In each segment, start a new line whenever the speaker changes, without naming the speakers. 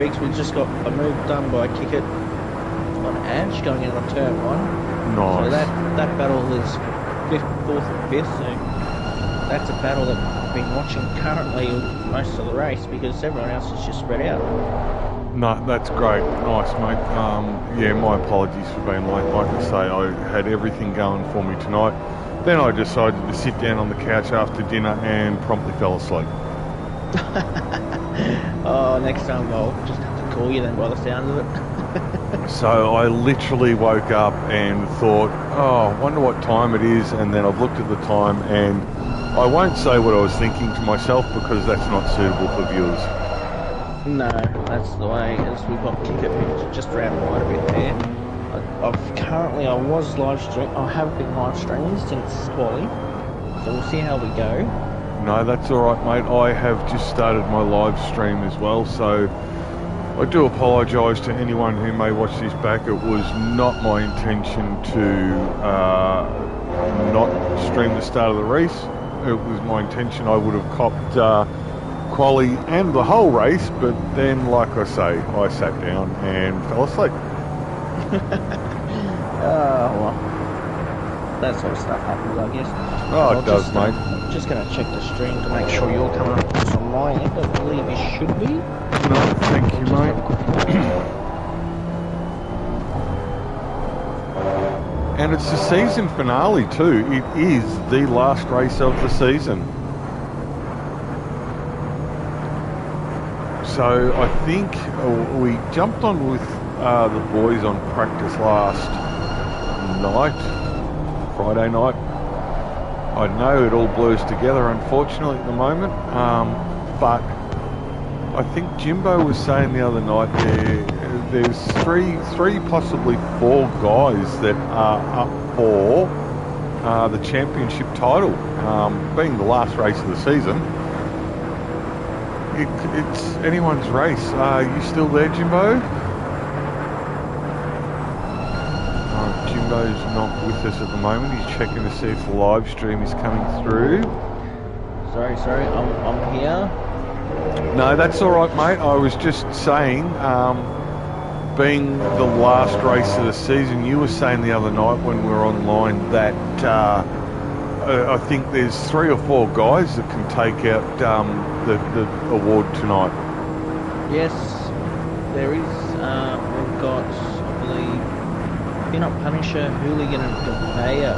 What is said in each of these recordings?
We just got a move done by Kickett on Edge going in on turn 1.
Nice.
So that battle is 5th, 4th and 5th. So that's a battle that I've been watching currently most of the race because everyone else is just spread out.
No, that's great. Nice, mate. Yeah, my apologies for being late. Like I say, I had everything going for me tonight. Then I decided to sit down on the couch after dinner and promptly fell asleep.
Oh, next time I'll just have to call you then by the sound of it.
So I literally woke up and thought, oh, I wonder what time it is, and then I've looked at the time, and I won't say what I was thinking to myself because that's not suitable for viewers.
No, that's the way, as we've got Kickett who just ran wide a bit there. I was live streaming, I have been live streaming since Quali, so we'll see how we go.
No, that's alright, mate. I have just started my live stream as well, so I do apologise to anyone who may watch this back. It was not my intention to not stream the start of the race. It was my intention I would have copped quali and the whole race, but then, like I say, I sat down and fell asleep.
Well, that sort of stuff happens, I guess.
Oh, it does, mate.
Just going to check the stream to make sure you're coming up on my end. I believe you should be.
No, thank you, mate. And it's the season finale too. It is the last race of the season. So I think we jumped on with the boys on practice last night, Friday night. I know it all blurs together, unfortunately, at the moment, but I think Jimbo was saying the other night there's three, possibly 4 guys that are up for the championship title, being the last race of the season. It's anyone's race. Are you still there, Jimbo? Jimbo's not with us at the moment. He's checking to see if the live stream is coming through.
Sorry, I'm here.
No, that's all right, mate. I was just saying, being the last race of the season, you were saying the other night when we were online that I think there's 3 or 4 guys that can take out the award tonight.
Yes, there is. We've got, I believe, Peanut Punisher, Hooligan and Conveyor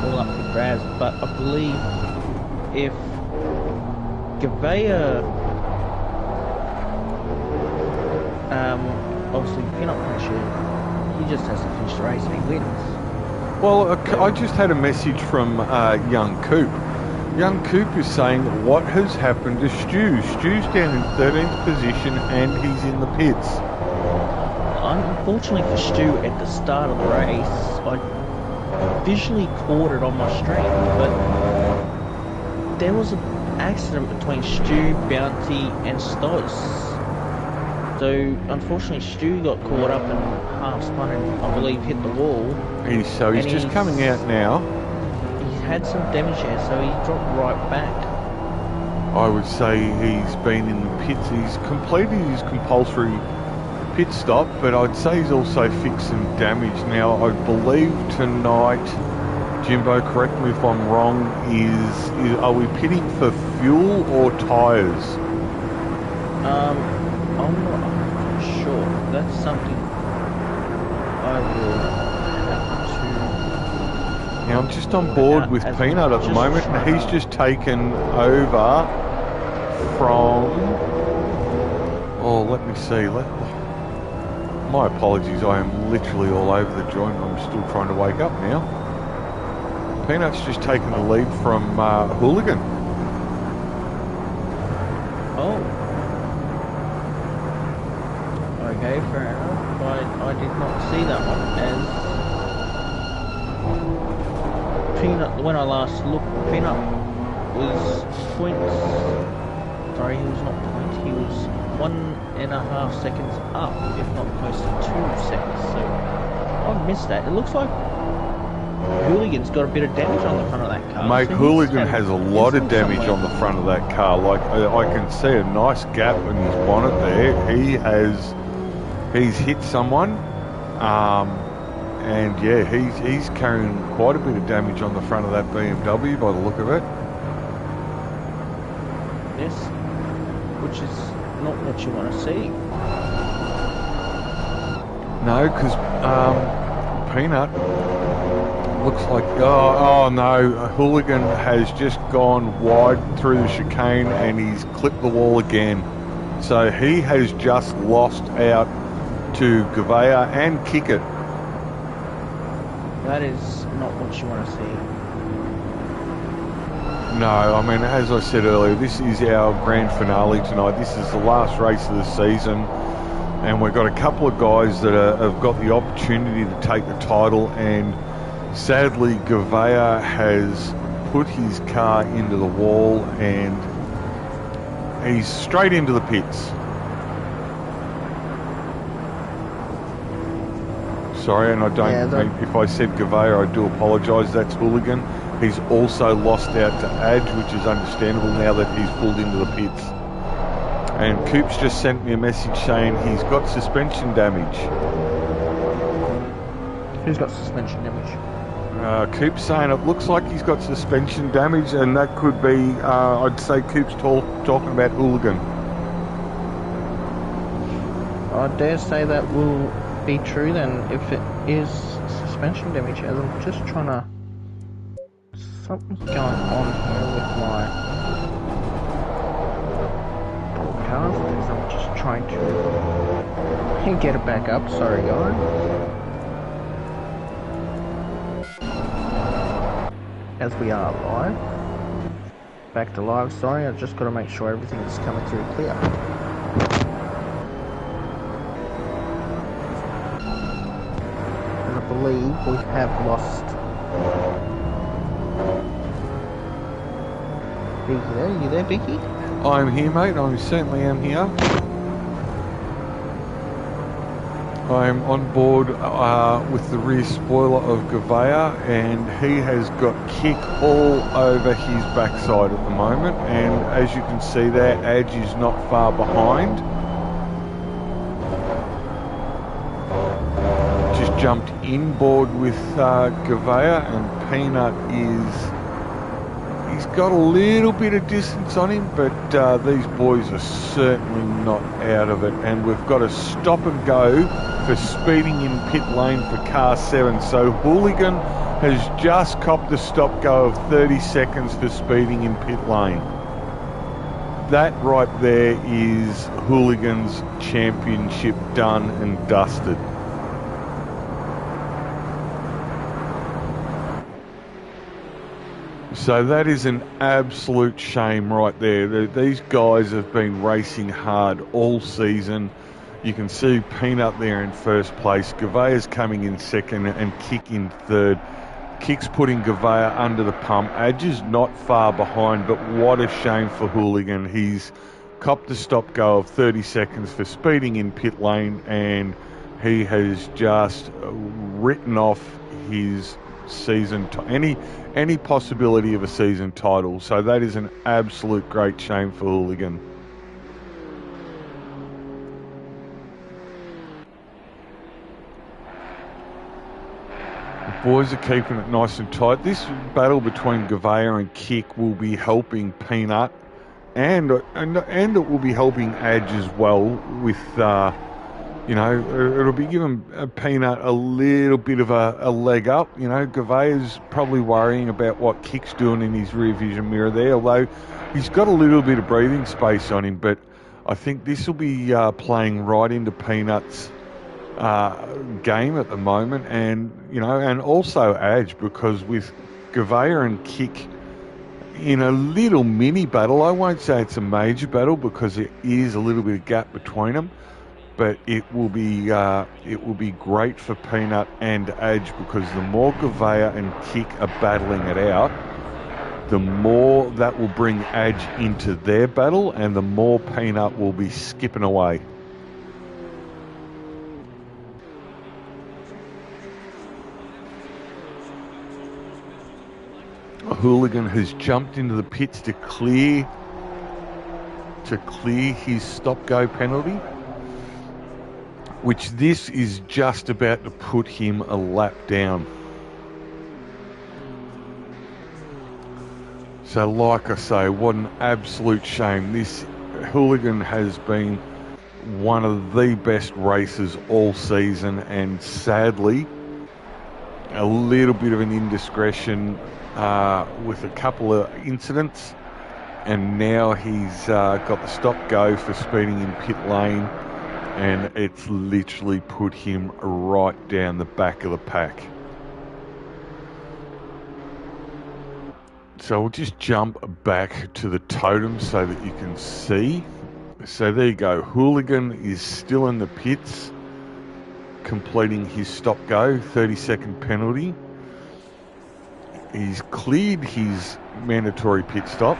all up for grabs, but I believe if Conveyor, obviously Peanut Punisher, he just has to finish the race and he wins.
Well, I just had a message from Young Coop. Young Coop is saying, what has happened to Stu? Stu's down in 13th position and he's in the pits.
Unfortunately for Stu, at the start of the race, I visually caught it on my stream, but there was an accident between Stu, Bounty and Stoss. So, unfortunately, Stu got caught up and half spun and, I believe, hit the wall.
He's just coming out now.
He's had some damage there, so he dropped right back.
I would say he's been in the pits. He's completed his compulsory pit stop, but I'd say he's also fixed some damage. Now, I believe tonight, Jimbo, correct me if I'm wrong, are we pitting for fuel or tyres?
I'm not sure. That's something I will have to...
Now, I'm just on board with Peanut at the moment, and he's just taken over from... Oh, let me see. My apologies, I am literally all over the joint. I'm still trying to wake up now. Peanut's just taken the lead from Hooligan.
Oh. Okay, fair enough. I did not see that one. And Peanut, when I last looked, Peanut was points. Sorry, he was not points. He was 1.5 seconds up, if not close to 2 seconds. So I missed that. It looks like Hooligan's got a bit of damage on the front of that car.
Mate,
so
Hooligan has a lot of damage
somewhere
on the front of that car. Like, I can see a nice gap in his bonnet there. He's hit someone. And yeah, he's carrying quite a bit of damage on the front of that BMW by the look of it.
Yes, which is not what you want to see.
No, because Peanut looks like, oh no, a Hooligan has just gone wide through the chicane and he's clipped the wall again. So he has just lost out to Gouveia and Kickett.
That is not what you want to see.
No, I mean, as I said earlier, this is our grand finale tonight. This is the last race of the season, and we've got a couple of guys that have got the opportunity to take the title, and sadly, Gouveia has put his car into the wall, and he's straight into the pits. Sorry, and I don't mean, if I said Gouveia, I do apologise. That's Hooligan. He's also lost out to Adge, which is understandable now that he's pulled into the pits. And Coops just sent me a message saying he's got suspension damage.
Who's got suspension damage?
Coops saying it looks like he's got suspension damage, and that could be, I'd say Coops talking about Hooligan.
I dare say that will be true then, if it is suspension damage, as I'm just trying to... Something's going on here with my broadcast, as I'm just trying to get it back up. Sorry guys. As we are live. Back to live, sorry, I've just got to make sure everything's coming through clear. I believe we have lost Beaky there. You there, Beaky?
I'm here, mate. I certainly am here. I'm on board with the rear spoiler of Gouveia, and he has got kick all over his backside at the moment, and as you can see there, Adge is not far behind. Jumped inboard with Gouveia, and Peanut he's got a little bit of distance on him, but these boys are certainly not out of it, and we've got a stop and go for speeding in pit lane for car 7. So Hooligan has just copped a stop go of 30 seconds for speeding in pit lane. That right there is Hooligan's championship done and dusted. So that is an absolute shame right there. These guys have been racing hard all season. You can see Peanut there in first place. Gouveia's coming in second and Kick in third. Kick's putting Gouveia under the pump. Adge is not far behind, but what a shame for Hooligan. He's copped a stop go of 30 seconds for speeding in pit lane, and he has just written off his season any possibility of a season title. So that is an absolute great shame for Hooligan. The boys are keeping it nice and tight. This battle between Gouveia and Kick will be helping Peanut, and it will be helping Adge as well with it'll be giving Peanut a little bit of a leg up. Gouveia's probably worrying about what Kick's doing in his rear vision mirror there, although he's got a little bit of breathing space on him. But I think this will be playing right into Peanut's game at the moment, and also Adge, because with Gouveia and Kick in a little mini battle, I won't say it's a major battle because there is a little bit of gap between them. But it will be great for Peanut and Adge, because the more Gouveia and Kick are battling it out, the more that will bring Adge into their battle, and the more Peanut will be skipping away. Hooligan has jumped into the pits to clear his stop-go penalty, which this is just about to put him a lap down. So like I say, what an absolute shame. This Hooligan has been one of the best races all season, and sadly a little bit of an indiscretion with a couple of incidents, and now he's got the stop-go for speeding in pit lane, and it's literally put him right down the back of the pack. So we'll just jump back to the totem so that you can see. So there you go. Hooligan is still in the pits, completing his stop-go, 30-second penalty. He's cleared his mandatory pit stop,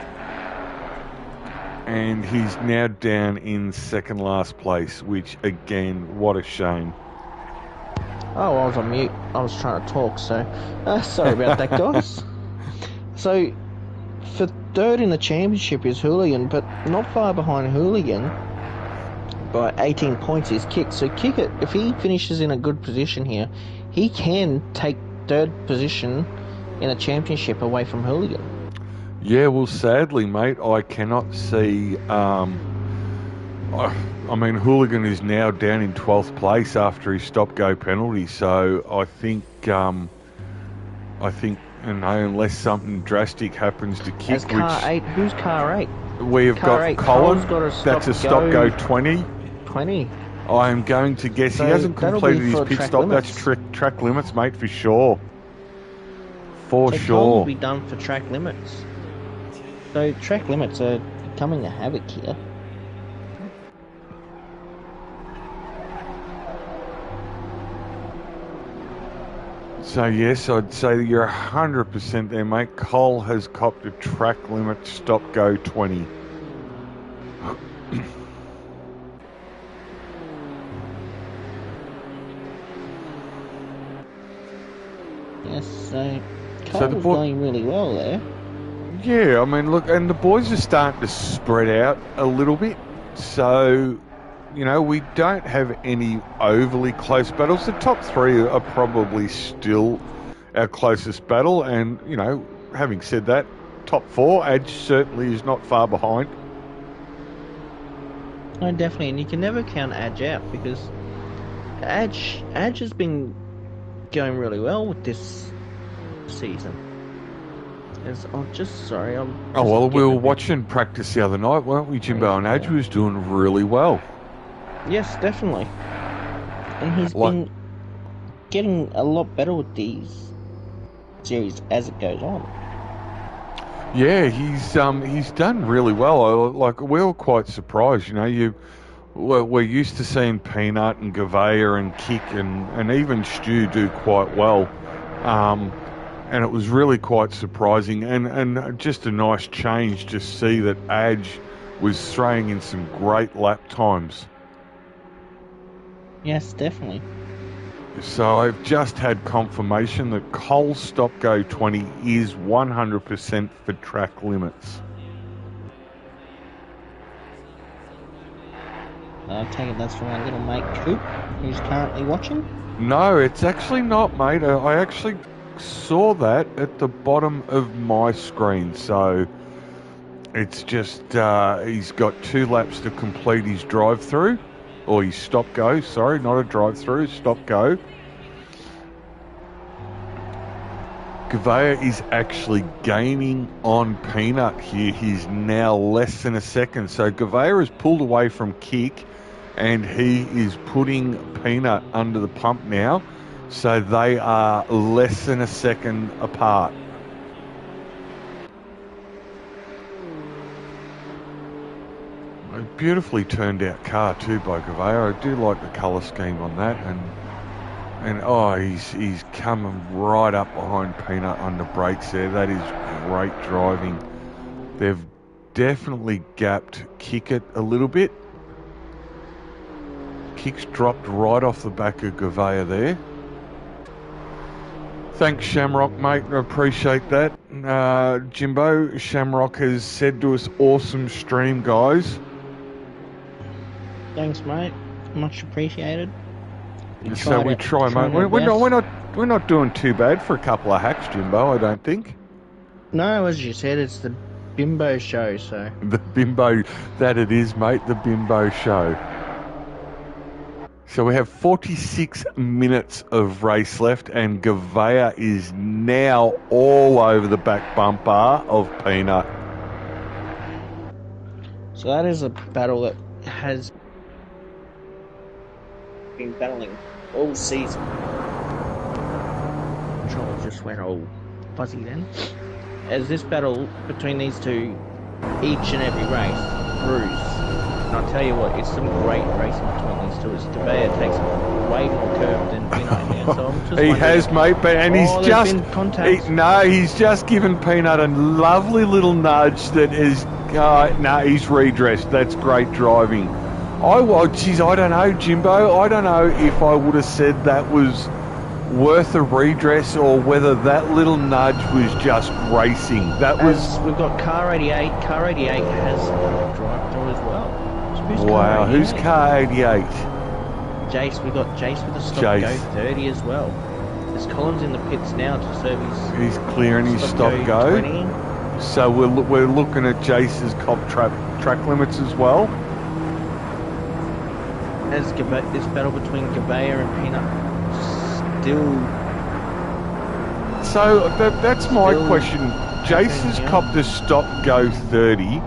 and he's now down in second last place, which again, what a shame.
Oh, I was on mute. I was trying to talk, so sorry about that, guys. So, for third in the championship is Hooligan, but not far behind Hooligan by 18 points is Kick. So Kick, if he finishes in a good position here, he can take third position in a championship away from Hooligan.
Yeah, well, sadly, mate, I cannot see. I mean, Hooligan is now down in 12th place after his stop-go penalty. So I think, you know, unless something drastic happens to Kick,
As car 8, who's car 8?
We have
car
got
8,
Colin.
That's
a stop-go 20.
20.
I am going to guess
So
he hasn't completed his pit stop.
Limits.
That's track limits, mate, for sure. For
So
sure.
Cole will be done for track limits. So track limits are becoming a havoc here.
So yes, I'd say that you're 100% there, mate. Cole has copped a track limit stop-go 20.
Yes, so Cole's going really well there.
Yeah, I mean, look, and the boys are starting to spread out a little bit. So, you know, we don't have any overly close battles. The top three are probably still our closest battle. And, you know, having said that, top four, Edge certainly is not far behind.
No, definitely, and you can never count Edge out because Edge has been going really well with this season.
We were watching practice the other night, weren't we, Jimbo? And Edge was doing really well.
Yes, definitely. And he's been getting a lot better with these series as it goes on.
Yeah, he's done really well. We were quite surprised. You know, we're used to seeing Peanut and Gavea and Kick and even Stu do quite well. And it was really quite surprising and just a nice change to see that Edge was throwing in some great lap times.
Yes, definitely.
So I've just had confirmation that Cole's stop-go 20 is 100% for track limits.
I take it that's from our little mate Coop, who's currently watching?
No, it's actually not, mate. I actually saw that at the bottom of my screen. So it's just he's got 2 laps to complete his drive-through. Or his stop-go, sorry, not a drive-through, stop-go. Gavea is actually gaining on Peanut here. He's now less than a second. So Gavea has pulled away from Kick and he is putting Peanut under the pump now. So they are less than a second apart. A beautifully turned out car too by Gavea. I do like the colour scheme on that, and oh, he's coming right up behind Peanut on the brakes there. That is great driving. They've definitely gapped Kick it a little bit. Kick's dropped right off the back of Gavea there. Thanks, Shamrock, mate. I appreciate that. Jimbo, Shamrock has said to us, awesome stream, guys.
Thanks, mate. Much appreciated.
So we try, mate. We're not doing too bad for a couple of hacks, Jimbo, I don't think.
No, as you said, it's the Bimbo show, so...
The Bimbo, that it is, mate, the Bimbo show. So we have 46 minutes of race left, and Gavea is now all over the back bumper of Peanut.
So that is a battle that has been battling all season. Control just went all fuzzy then. As this battle between these two, each and every race, ROOZ. And I'll tell you what, it's some great racing between these two. As Gavea takes way more curve than Peanut now. So I'm just
he has, mate, but he's just given Peanut a lovely little nudge that is, he's redressed. That's great driving. I don't know, Jimbo. I don't know if I would have said that was worth a redress or whether that little nudge was just racing.
We've got car 88. Car 88 has a drive through as well. So
wow, who's car 88?
Jace. We've got Jace with a stop go 30 as well. There's Collins in the pits now to serve his. He's clearing his stop go. 20.
So we're looking at Jace's cop track limits as well.
As this battle between Gavea and Peanut still...
So that's my question. Jace has copped a stop go 30.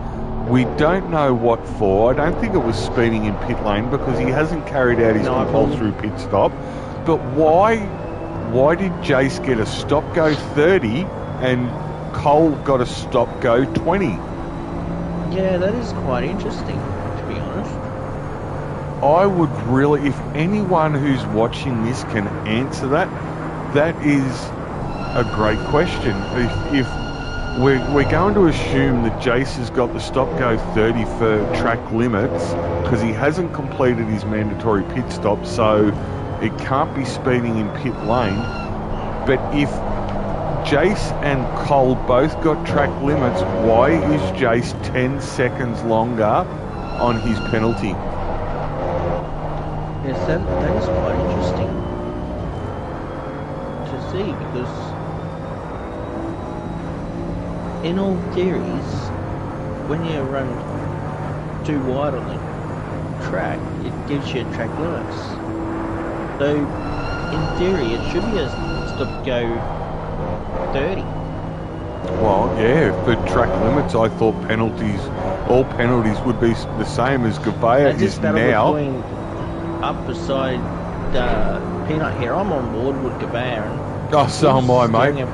We don't know what for. I don't think it was speeding in pit lane because he hasn't carried out his compulsory pit stop. But why did Jace get a stop go 30 and Cole got a stop go 20?
Yeah, that is quite interesting, to be honest.
I would really, if anyone who's watching this can answer that, that is a great question. If we're going to assume that Jace has got the stop go 30 for track limits because he hasn't completed his mandatory pit stop, so it can't be speeding in pit lane. But if Jace and Cole both got track limits, why is Jace 10 seconds longer on his penalty?
Yes, that is quite interesting to see, because in all theories, when you run too wide on the track, it gives you track limits. So, in theory, it should be a stop-go 30.
Well, yeah, for track limits, I thought all penalties would be the same as Gavea is now.
Up beside Peanut here, I'm on board with Gavea.
Oh, so am I, mate.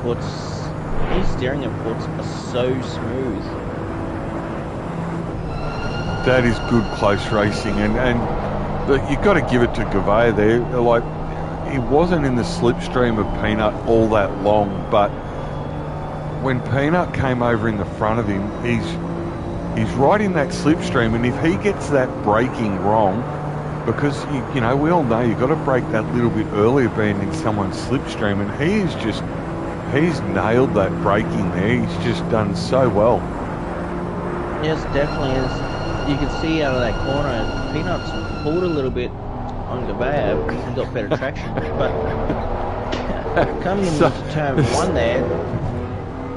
His steering inputs are so smooth.
That is good close racing, and you've got to give it to Gavea there. Like, he wasn't in the slipstream of Peanut all that long, but when Peanut came over in the front of him, he's right in that slipstream, and if he gets that braking wrong, because you know, we all know you've got to brake that little bit earlier being in someone's slipstream, and he's nailed that braking there. He's just done so well.
Yes, definitely. As you can see out of that corner, Peanut's pulled a little bit on Gavea because he's got better traction. But coming into turn one there,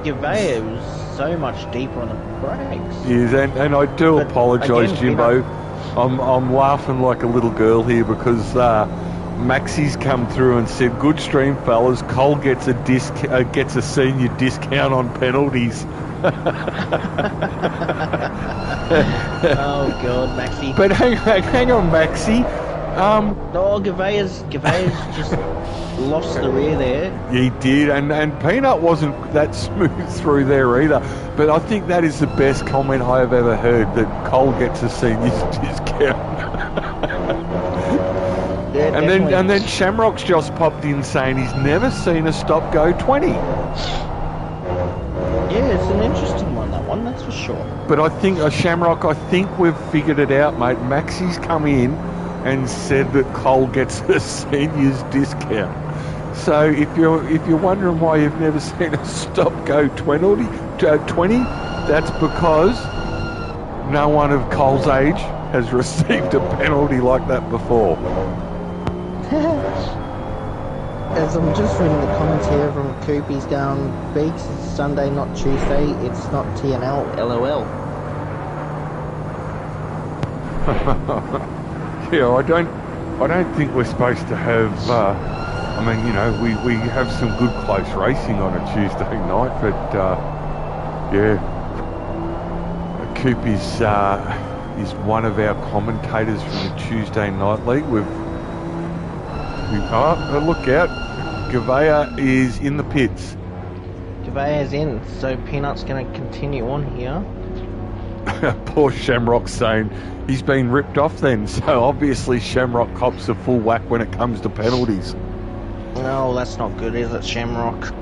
Gavea was so much deeper on the brakes.
Yes, and I do apologise, Jimbo. I'm laughing like a little girl here because Maxie's come through and said, "Good stream, fellas. Cole gets a senior discount on penalties."
Oh God, Maxie!
But hang on, Maxie.
No, Gavea's just lost the rear there.
He did, and Peanut wasn't that smooth through there either. But I think that is the best comment I have ever heard, that Cole gets a senior discount.
Yeah,
and then Shamrock's just popped in saying he's never seen a stop go 20.
Yeah, it's an interesting one, that one, that's for sure.
But I think, Shamrock, I think we've figured it out, mate. Maxie's come in and said that Cole gets a senior's discount. So if you're wondering why you've never seen a stop-go 20, that's because no one of Cole's age has received a penalty like that before.
As I'm just reading the comments here from Coop, he's going, Beaks, it's Sunday, not Tuesday, it's not TNL, LOL.
Yeah, I don't think we're supposed to have, I mean, you know, we have some good close racing on a Tuesday night, but, yeah, Coop is one of our commentators from the Tuesday Night League. Oh, look out. Gavea is in the pits.
Gavea's in, so Peanut's going to continue on here.
Poor Shamrock's saying he's been ripped off then, so obviously Shamrock cops a full whack when it comes to penalties.
No, that's not good, is it, Shamrock?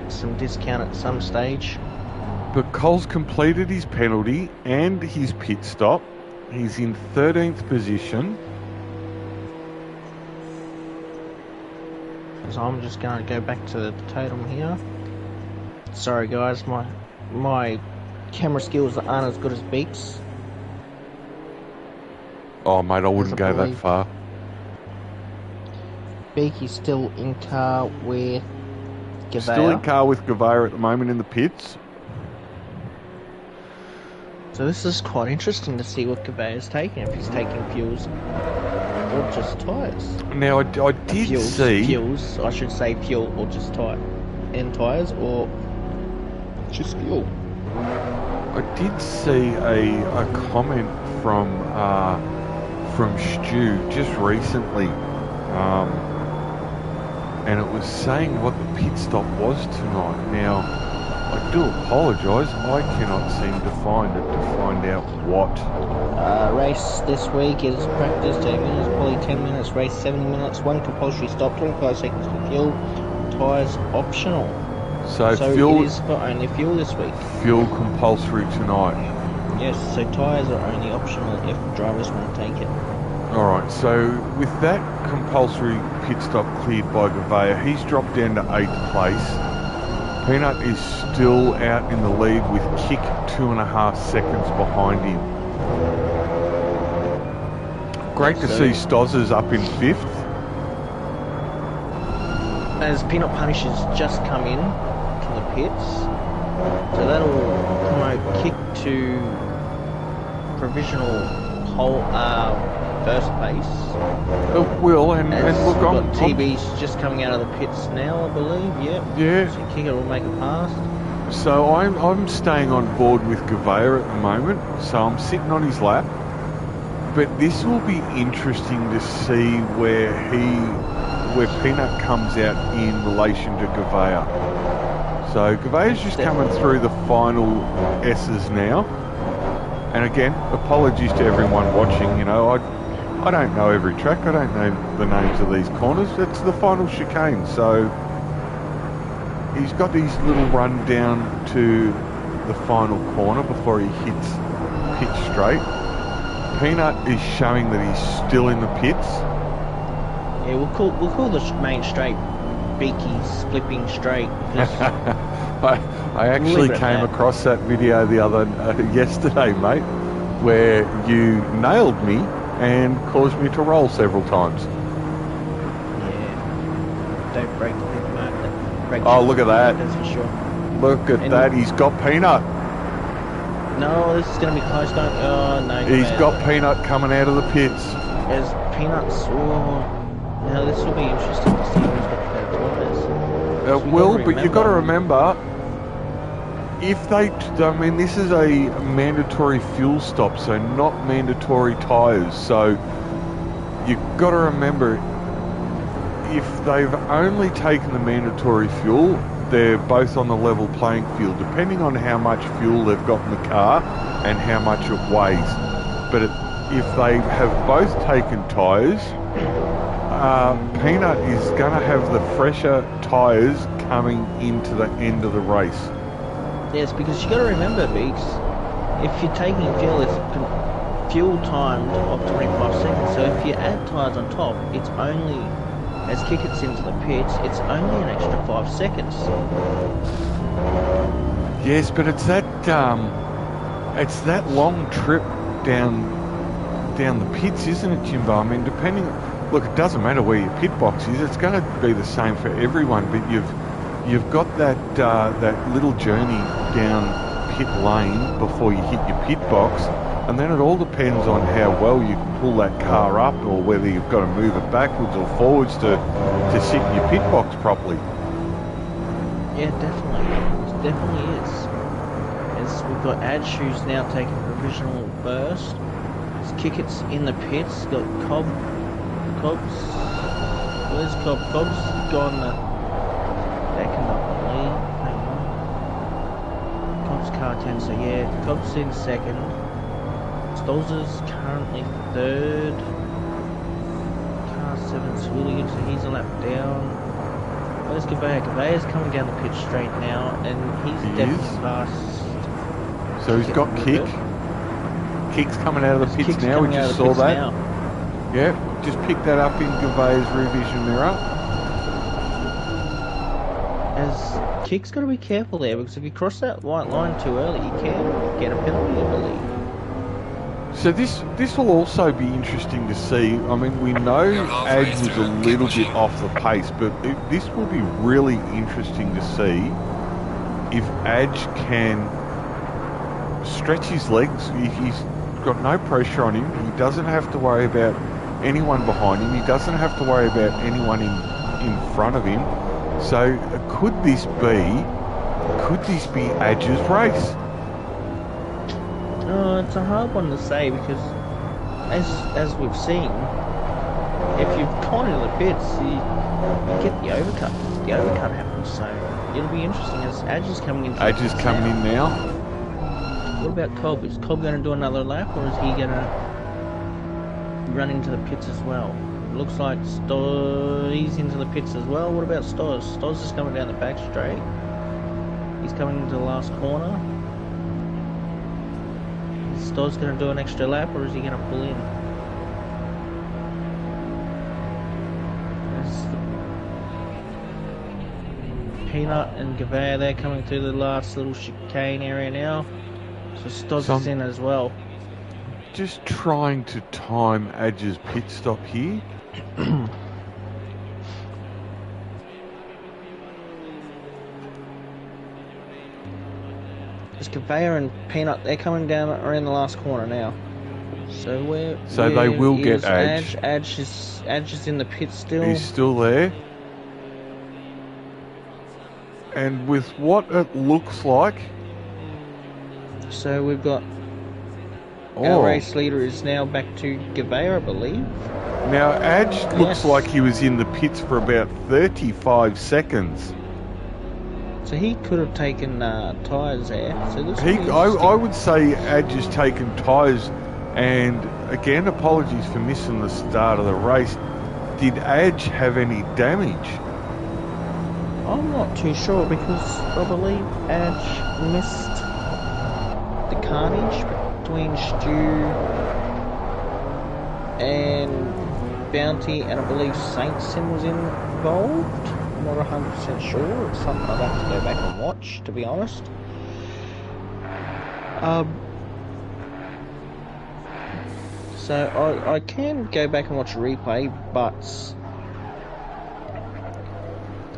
Some discount at some stage.
But Cole's completed his penalty and his pit stop. He's in 13th position.
So I'm just going to go back to the totem here. Sorry guys, my camera skills aren't as good as Beaks.
Oh mate, I wouldn't go that far.
Beaky's still in car with Gavea.
Still in car with Gavea at the moment in the pits.
So this is quite interesting to see what Gavea's taking, if he's taking fuels or just tyres.
Now I did see...
Fuels, I should say fuel or just tyres or just fuel.
I did see a comment from Stu just recently, and it was saying what the pit stop was tonight. Now, I do apologise, I cannot seem to find out what.
Race this week is practice 10 minutes, poly 10 minutes, race 70 minutes, 1 compulsory stop, 25 seconds for fuel, tyres optional.
So
fuel, it is for only fuel this week.
Fuel compulsory tonight.
Yes, so tyres are only optional if drivers want to take it.
Alright, so with that compulsory pit stop cleared by Gavea, he's dropped down to 8th place. Peanut is still out in the lead with Kick 2.5 seconds behind him. Great to see Stozzers up in 5th.
As Peanut Punish has just come in to the pits, so that'll promote Kick to provisional first place.
It will, and look,
TB's just coming out of the pits now, I believe.
Yeah.
So Kicker will make a pass.
So I'm staying on board with Gavea at the moment, so I'm sitting on his lap. But this will be interesting to see where Peanut comes out in relation to Gavea. So Gavea's just coming through the final S's now. And again, apologies to everyone watching. You know, I don't know every track. I don't know the names of these corners. It's the final chicane. So he's got his little run down to the final corner before he hits pit straight. Peanut is showing that he's still in the pits.
Yeah, we'll call the main straight Beaky Splipping Straight.
I actually came across that video yesterday, mate, where you nailed me and caused me to roll several times.
Yeah, don't break the pit mark.
Oh, look at that!
That's for sure.
Look at that! He's got Peanut.
No, this is going to be close. Oh no!
He's got Peanut coming out of the pits.
There's Peanuts. Now this will be interesting to see who's got better tyres.
It will, but you've got to remember, this is a mandatory fuel stop, so not mandatory tyres. So you've got to remember, if they've only taken the mandatory fuel, they're both on the level playing field, depending on how much fuel they've got in the car and how much it weighs. But if they have both taken tyres, Peanut is going to have the fresher tyres coming into the end of the race.
Yes, because you got to remember, Beaks, if you're taking fuel, fuel timed of 25 seconds. So if you add tyres on top, it's only, as Kick gets into the pits, it's only an extra 5 seconds.
Yes, but it's that long trip down the pits, isn't it, Jimbo? I mean, look, it doesn't matter where your pit box is. It's going to be the same for everyone. But you've got that little journey down pit lane before you hit your pit box, and then it all depends on how well you can pull that car up, or whether you've got to move it backwards or forwards to sit in your pit box properly.
Yeah, definitely. It definitely is. As we've got Ad Shoes now taking provisional first. Kickett's in the pits. Got Cobbs. Where's Cobb? Cobb's gone second, I believe. Hang on. Cobb's car 10, so yeah, Cobb's in second. Stolzer's currently third. Car 7's Hooligan, so he's a lap down. Where's Gavea? Gavea's coming down the pit straight now, and he's definitely fast.
So he's got Kick. Kick's coming out of the pits now, we just saw that. Now. Yeah, just picked that up in Gavea's rear vision mirror.
As Kick's got to be careful there, because if you cross that white line too early, you can get a penalty, I believe.
So this will also be interesting to see. I mean, we know Adge was a little bit off the pace, but this will be really interesting to see if Adge can stretch his legs. He's got no pressure on him. He doesn't have to worry about anyone behind him. He doesn't have to worry about anyone in front of him. So could this be Adge's race?
It's a hard one to say, because as we've seen, if you've gone into the pits, you get the overcut. The overcut happens, so it'll be interesting as Adge is coming in.
Adge is coming in now.
What about Cobb? Is Cobb going to do another lap, or is he going to run into the pits as well? It looks like he's into the pits as well. What about Stoz? Stoz is coming down the back straight. He's coming into the last corner. Is Stoz going to do an extra lap, or is he going to pull in? Peanut and Gavea, they're coming through the last little chicane area now. So Stoz is in as well.
Just trying to time Adge's pit stop here.
There's Gavea and Peanut, they're coming down around the last corner now. So where
they will get Adge.
Adge is in the pit still.
He's still there. And with what it looks like,
so we've got our race leader is now back to Gavea, I believe.
Now Adge looks like he was in the pits for about 35 seconds.
So he could have taken tyres there. So this
I would say Adge has taken tyres, and again, apologies for missing the start of the race. Did Adge have any damage?
I'm not too sure, because I believe Adge missed the carnage between Stu and Bounty, and I believe Saint Sim was involved. I'm not 100% sure. It's something I'd have to go back and watch, to be honest. So I can go back and watch a replay, but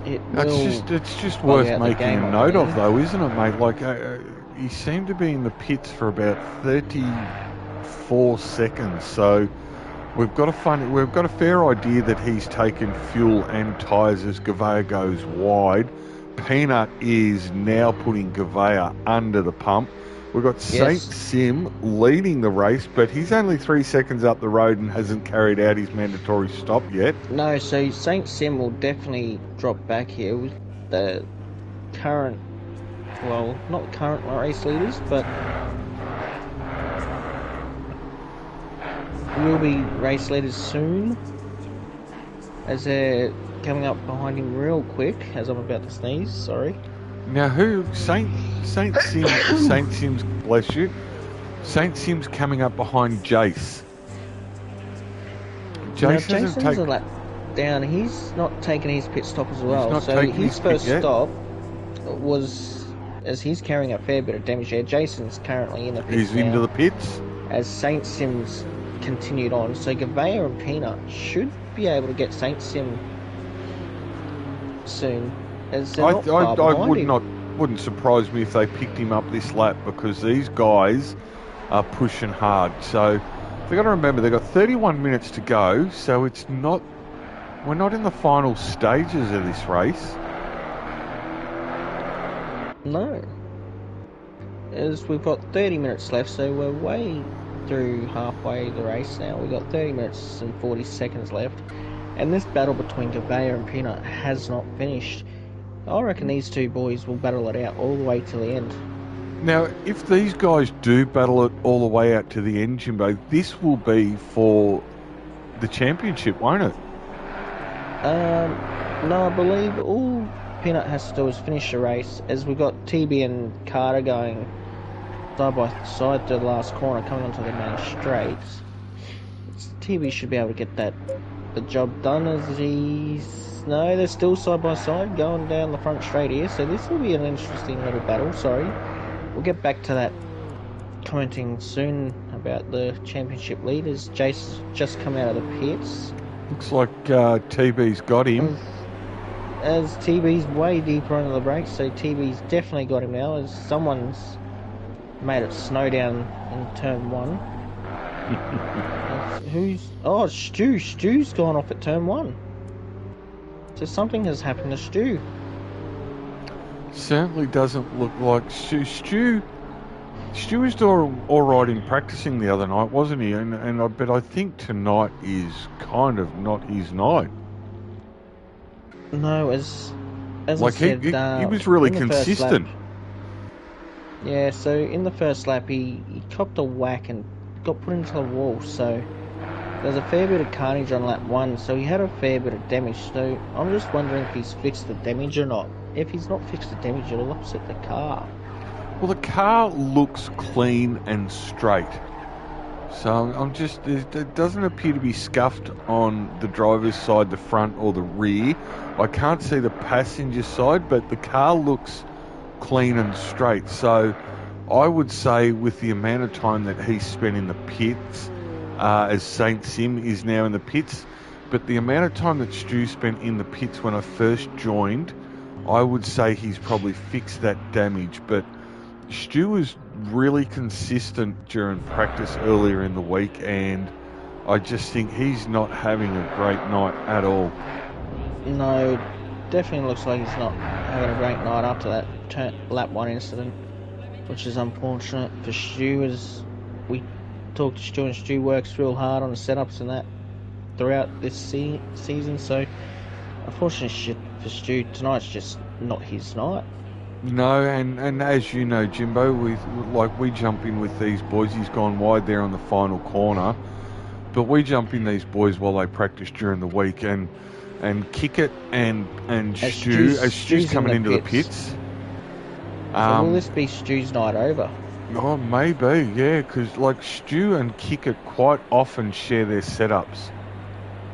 it's just worth making a note of, though, isn't it, mate? Like, he seemed to be in the pits for about 34 seconds, so we've got a fair idea that he's taken fuel and tyres as Gavea goes wide. Peanut is now putting Gavea under the pump. We've got Saint Sim leading the race, but he's only 3 seconds up the road and hasn't carried out his mandatory stop yet.
No, so Saint Sim will definitely drop back here with the current, well, not current race leaders, but will be race leaders soon, as they're coming up behind him real quick, as I'm about to sneeze, sorry.
Now Saint Sim's, bless you. Saint Sim's coming up behind Jace.
Now,
Jace hasn't
Jason's a lap down. He's not taken his pit stop as well. So his first stop was, as he's carrying a fair bit of damage there. Jason's currently in the pits.
He's into the pits.
As Saint Sim's continued on. So Gavea and Peanut should be able to get Saint Sim soon. As they're not far behind him.
Wouldn't surprise me if they picked him up this lap, because these guys are pushing hard. So they've got to remember they've got 31 minutes to go, so we're not in the final stages of this race.
No. As we've got 30 minutes left, so we're way through halfway the race now. We've got 30 minutes and 40 seconds left. And this battle between Gavea and Peanut has not finished. I reckon these two boys will battle it out all the way to the end.
Now, if these guys do battle it all the way out to the end, Jimbo, this will be for the championship, won't it?
No, I believe all Peanut has to do is finish the race, as we've got TB and Carter going side by side to the last corner, coming onto the main straights. TB should be able to get the job done, as no, they're still side by side going down the front straight here, so this will be an interesting little battle. Sorry, we'll get back to that commenting soon about the championship leaders. Jace just come out of the pits.
Looks like TB's got him.
As TB's way deeper into the brakes, so TB's definitely got him now, as someone's made it snow down in turn 1. Stu's gone off at turn 1. So something has happened to Stu.
Certainly doesn't look like Stu was all right in practicing the other night, wasn't he? But I think tonight is kind of not his night.
No, as
like
I said,
he was really consistent.
Yeah, so in the first lap he copped a whack and got put into the wall, so there's a fair bit of carnage on lap 1, so he had a fair bit of damage. So I'm just wondering if he's fixed the damage or not. If he's not fixed the damage, it'll upset the car.
Well, the car looks clean and straight. So it doesn't appear to be scuffed on the driver's side, the front or the rear. I can't see the passenger side, but the car looks clean and straight. So I would say, with the amount of time that he's spent in the pits, as Saint Sim is now in the pits, but the amount of time that Stu spent in the pits when I first joined, I would say he's probably fixed that damage. But Stu was really consistent during practice earlier in the week, and I just think he's not having a great night at all.
No, definitely looks like he's not having a great night after that lap 1 incident, which is unfortunate for Stu, as we talked to Stu, and Stu works real hard on the setups and that throughout this season. So unfortunately for Stu, tonight's just not his night.
No, and as you know, Jimbo, we jump in with these boys. He's gone wide there on the final corner, but we jump in these boys while they practice during the week and kick it and Stu's coming into the pits.
So will this be Stu's night over?
Oh, maybe, yeah, because like Stu and Kick It quite often share their setups.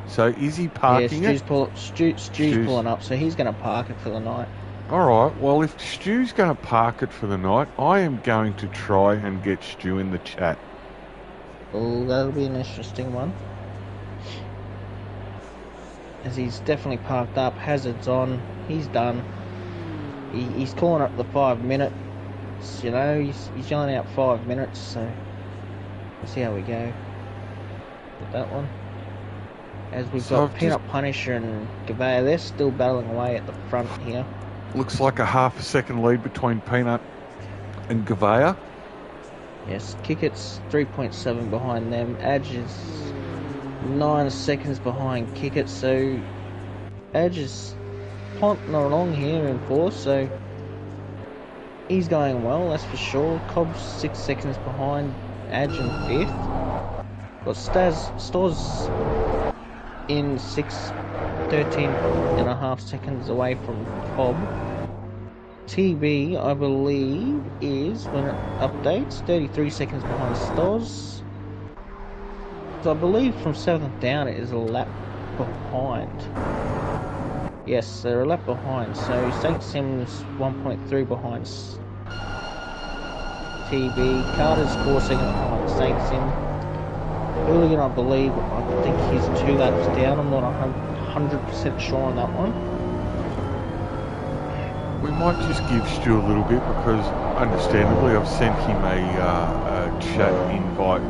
So is he parking it?
Stu's pulling up, so he's going to park it for the night.
All right, well, if Stu's going to park it for the night, I am going to try and get Stu in the chat.
Oh, that'll be an interesting one. As he's definitely parked up, hazards on, he's done. He's calling up the 5 minutes, you know, he's yelling out 5 minutes, so we'll see how we go with that one. As we've got Peanut Punisher and Gavea, they're still battling away at the front here. Looks
like a half a second lead between Peanut and Gavea.
Yes, Kickit's 3.7 behind them. Edge is 9 seconds behind Kickit, so Edge is punting along here in 4th, so he's going well, that's for sure. Cobb's 6 seconds behind Edge in 5th. Got Stoz in 6th, 13.5 seconds away from Cobb. TB, I believe, is when it updates 33 seconds behind Stoz. So I believe from 7th down it is a lap behind. Yes, they're a lap behind. So St. Sim's 1.3 behind TB. Carter's 4 seconds behind St. Sim. Hooligan, I believe, I think he's 2 laps down. I'm not 100% sure on that one.
We might just give Stu a little bit because, understandably, I've sent him a chat invite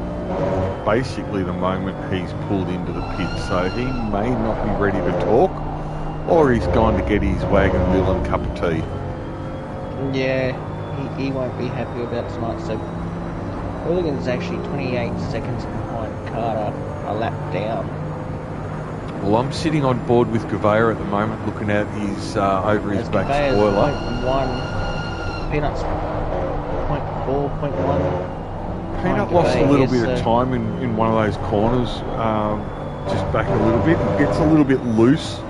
basically the moment he's pulled into the pit, so he may not be ready to talk, or he's gone to get his wagon wheel and cup of tea.
Yeah, he won't be happy about tonight. So Hooligan's actually 28 seconds behind Carter, a lap down.
Well, I'm sitting on board with Gouveia at the moment, looking at his over his back spoiler.
0.1, Peanut's 0.4, 0.1.
Peanut lost a little bit of time in one of those corners, just back a little bit. It gets a little bit loose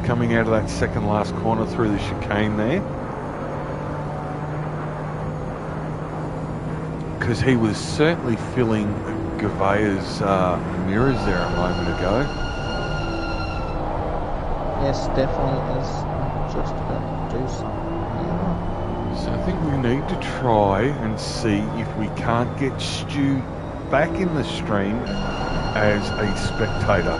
coming out of that second last corner through the chicane there. Because he was certainly filling Gouveia's mirrors there a moment ago.
Yes, definitely is. I'm just about to do something now.
So I think we need to try and see if we can't get Stu back in the stream as a spectator.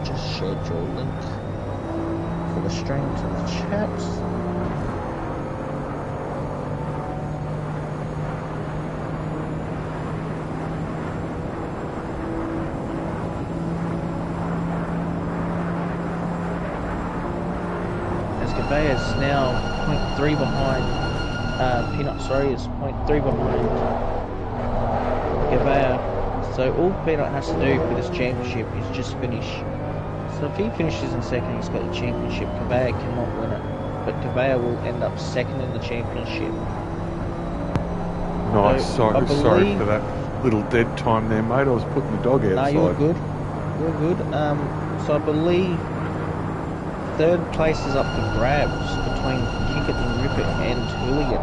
Just schedule link for the stream to the chats. Is now 0.3 behind Peanut, sorry, is 0.3 behind Gouveia. So all Peanut has to do for this championship is just finish. So if he finishes in second, he's got the championship. Gouveia cannot win it, but Gouveia will end up second in the championship.
Nice,
so
sorry for that little dead time there, mate. I was putting the dog outside.
No, you're good. You're good. So I believe third place is up for grabs between Kick It and Rip It and Hooligan.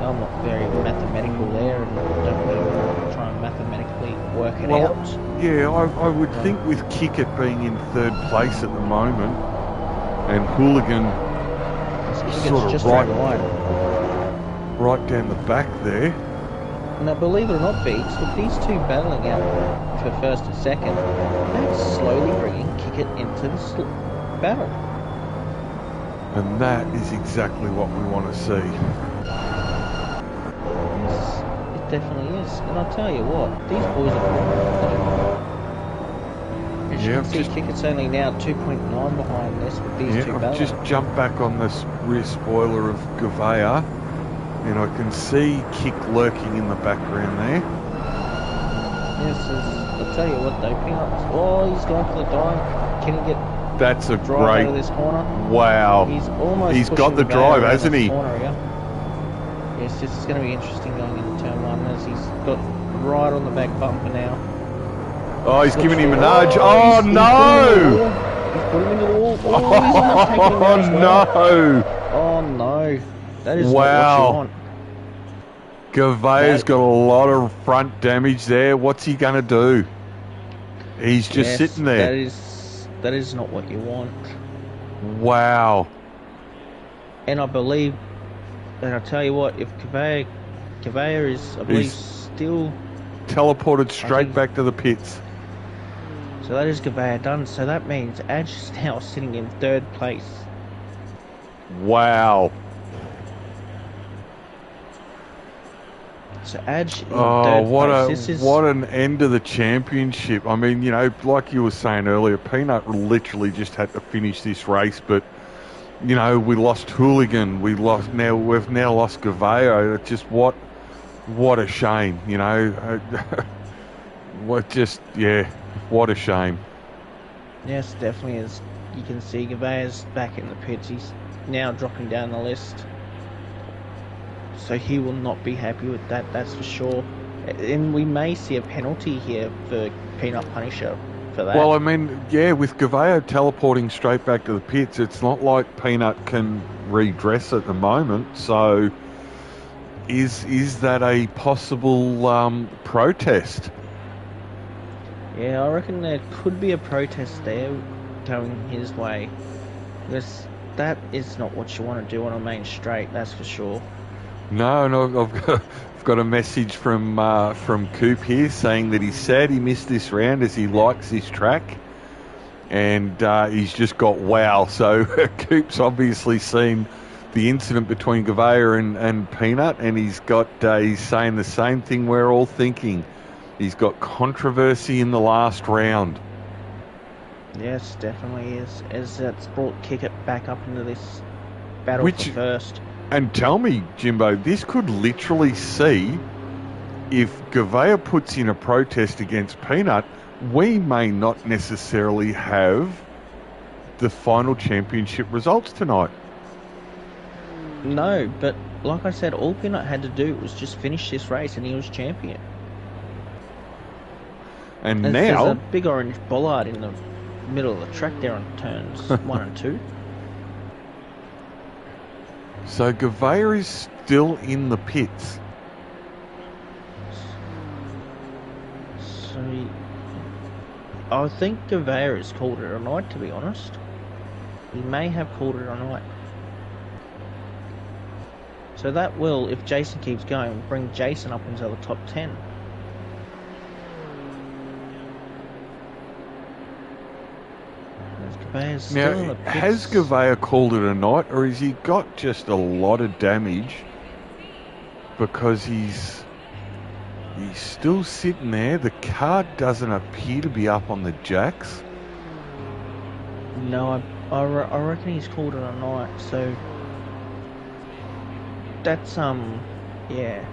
I'm not very mathematical there and don't really want to try and mathematically work it out.
Yeah, I would think with Kick It being in third place at the moment and Hooligan sort of right down the back there.
Now, believe it or not, Beats, with these two battling out for first and second, that's slowly bringing Kick It into the battle.
And that is exactly what we want to see.
Yes, it definitely is. And I'll tell you what, these boys are cool. As you can see, Kick It's only now 2.9 behind this with these two battling.
I've just jumped back on this rear spoiler of Gouveia, and I can see Kick lurking in the background there.
Yes, I'll tell you what though, Peanuts. Oh, he's going for the dive. Can he get...
That's a
drive
great...
out of this corner?
Wow.
He's
got the drive, hasn't he?
Corner, yeah. Yes, this is going to be interesting going into turn one as he's got right on the back bumper now.
Oh, he's giving him a nudge. Oh, no!
He's putting him in the wall. Oh, he's almost taking him out as well.
No!
Oh, no. That is not what you want.
Gouveia's got a lot of front damage there. What's he going to do? He's just sitting there.
That is not what you want.
Wow.
And I believe, and I'll tell you what, if Gouveia is, I believe, still...
teleported straight back to the pits.
So that is Gouveia done. So that means Adge is now sitting in third place.
Wow.
So Adge in third place.
What an end to the championship. I mean, you know, like you were saying earlier, Peanut literally just had to finish this race, but you know, we lost Hooligan, we've now lost Gouveia. It's just what a shame, you know. What a shame.
Yes, definitely is. You can see Gouveia's back in the pits. He's now dropping down the list. So he will not be happy with that, that's for sure. And we may see a penalty here for Peanut Punisher for that.
Well, I mean, yeah, with Gaveo teleporting straight back to the pits, it's not like Peanut can redress at the moment. So, is that a possible protest?
Yeah, I reckon there could be a protest there going his way. Because that is not what you want to do on a main straight, that's for sure.
No, I've got a message from Coop here saying that he's sad he missed this round as he likes this track, and he's just got wow. So Coop's obviously seen the incident between Gavea and Peanut, and he's saying the same thing we're all thinking. He's got controversy in the last round.
Yes, definitely is. As that's brought Kickett back up into this battle for first.
And tell me, Jimbo, this could literally see if Gavea puts in a protest against Peanut, we may not necessarily have the final championship results tonight.
No, but like I said, all Peanut had to do was just finish this race and he was champion.
And now
there's a big orange bollard in the middle of the track there on turns 1 and 2.
So Gavea is still in the pits.
So I think Gavea has called it a night, to be honest. He may have called it a night. So that will, if Jason keeps going, bring Jason up into the top 10.
Now, has Gavea called it a night, or has he got just a lot of damage because he's still sitting there? The car doesn't appear to be up on the jacks.
No, I reckon he's called it a night, so that's yeah.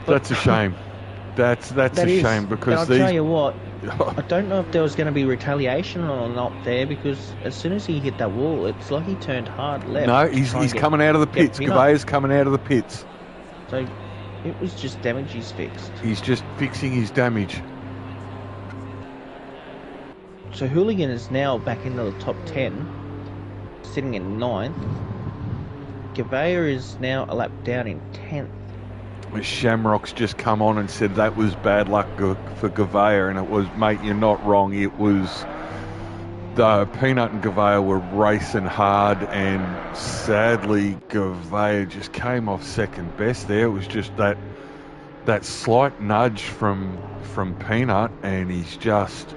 But that's a shame. That's a shame because
I'll tell you what, I don't know if there was going to be retaliation or not there, because as soon as he hit that wall, it's like he turned hard left.
No, he's coming out of the pits. Gavea's coming out of the pits.
So it was just damage he's fixed.
He's just fixing his damage.
So Hooligan is now back into the top 10, sitting in 9th. Gavea is now a lap down in 10th.
Shamrock's just come on and said that was bad luck for Gavea, and it was, mate, you're not wrong. It was the Peanut and Gavea were racing hard, and sadly Gavea just came off second best there. It was just that slight nudge from Peanut, and he's just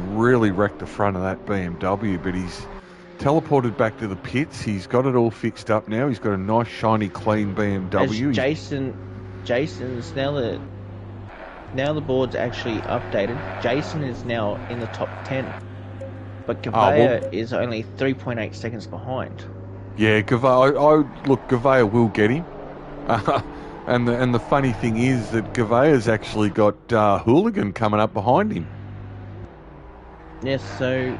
really wrecked the front of that BMW, but he's teleported back to the pits. He's got it all fixed up now. He's got a nice, shiny, clean BMW.
As Jason's now the board's actually updated. Jason is now in the top 10, but Gavea is only 3.8 seconds behind.
Yeah, Gavea. Look, Gavea will get him. And the funny thing is that Gavea's actually got Hooligan coming up behind him.
Yes, so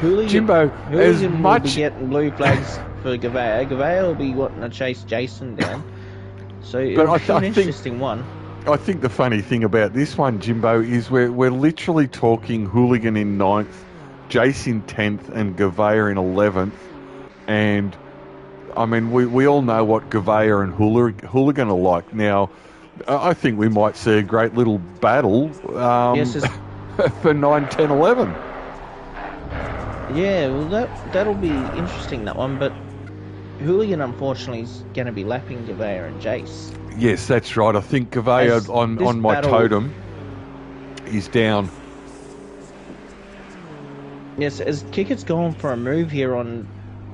Hooligan, Jimbo, as much
will be getting blue flags for Gavea. Gavea will be wanting to chase Jason down. So it's an interesting one.
I think the funny thing about this one, Jimbo, is we're literally talking Hooligan in 9th, Jason 10th, and Gavea in 11th. And I mean, we all know what Gavea and Hooligan are like. Now, I think we might see a great little battle. Yes. For 9, 10, 11.
Yeah, well, that'll be interesting, that one, but Hooligan, unfortunately, is going to be lapping Gavea and Jace.
Yes, that's right. I think Gavea on my totem is down.
Yes, as Kickett's gone for a move here on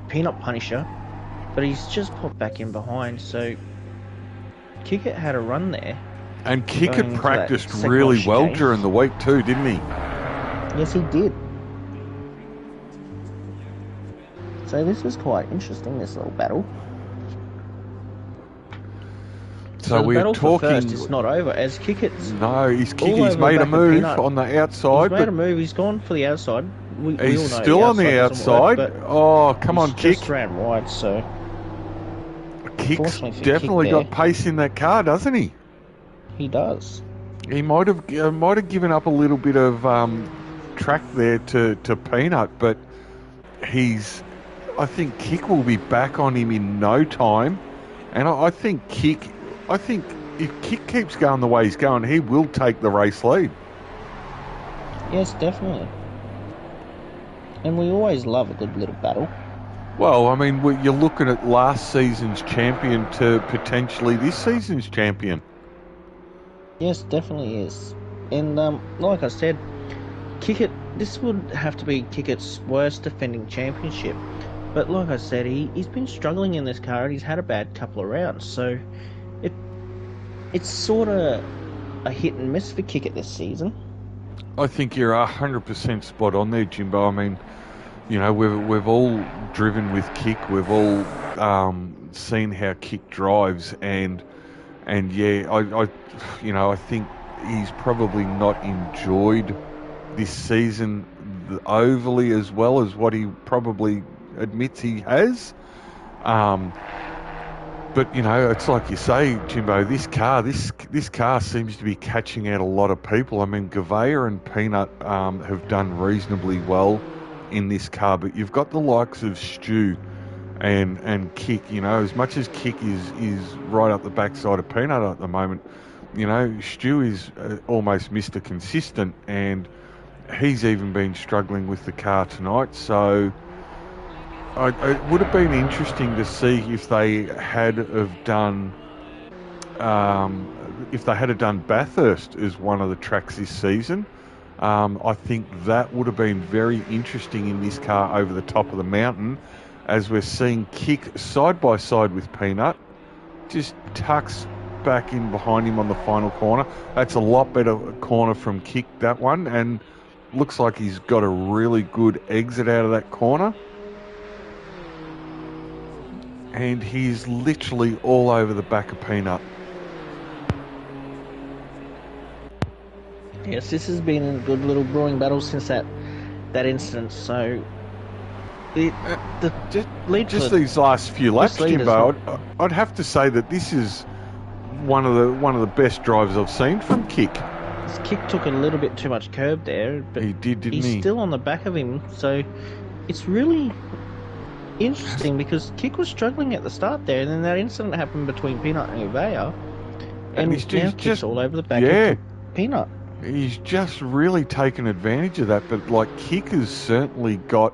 Peanut Punisher, but he's just popped back in behind, so Kickett had a run there.
And Kickett practiced really well during the week too, didn't he?
Yes, he did. So this is quite interesting, this little battle. So the battle for first is not over, as Kickett's...
No, he's made a move on the outside.
He's made a move, he's gone for the outside.
He's still on the outside. Oh, come on, Kick.
Just ran wide, so...
Kick's
Fortunately for
definitely
Kick
got pace in that car, doesn't he?
he does.
He might have given up a little bit of track there to Peanut, but I think Kick will be back on him in no time, and I think if Kick keeps going the way he's going, he will take the race lead.
Yes, definitely. And we always love a good little battle.
Well, I mean, you're looking at last season's champion to potentially this season's champion.
Yes, definitely is. And like I said, this would have to be Kickett's worst defending championship. But like I said, he's been struggling in this car and he's had a bad couple of rounds. So it's sort of a hit and miss for Kickett this season.
I think you're 100% spot on there, Jimbo. I mean, you know, we've all driven with Kick. We've all seen how Kick drives, and yeah, I think he's probably not enjoyed this season overly as well as what he probably admits he has. But you know, it's like you say, Jimbo. This car seems to be catching out a lot of people. I mean, Gavea and Peanut have done reasonably well in this car, but you've got the likes of Stu and Kick. You know, as much as Kick is right up the backside of Peanut at the moment, you know, Stu is almost Mr. Consistent, and he's even been struggling with the car tonight. So it would have been interesting to see if they had done Bathurst as one of the tracks this season. I think that would have been very interesting in this car over the top of the mountain, as we're seeing Kick side by side with Peanut, just tucks back in behind him on the final corner. That's a lot better corner from Kick, that one, and looks like he's got a really good exit out of that corner. And he's literally all over the back of Peanut.
Yes, this has been a good little brewing battle since that incident. So
just these last few laps, Jimbo, I'd have to say that this is one of the best drives I've seen from Kick.
His Kick took a little bit too much curb there, but
he did, didn't he?
He's still on the back of him, so it's really interesting because Kick was struggling at the start there, and then that incident happened between Peanut and Gavea, and he's just all over the back of Peanut.
He's just really taken advantage of that, but like Kick has certainly got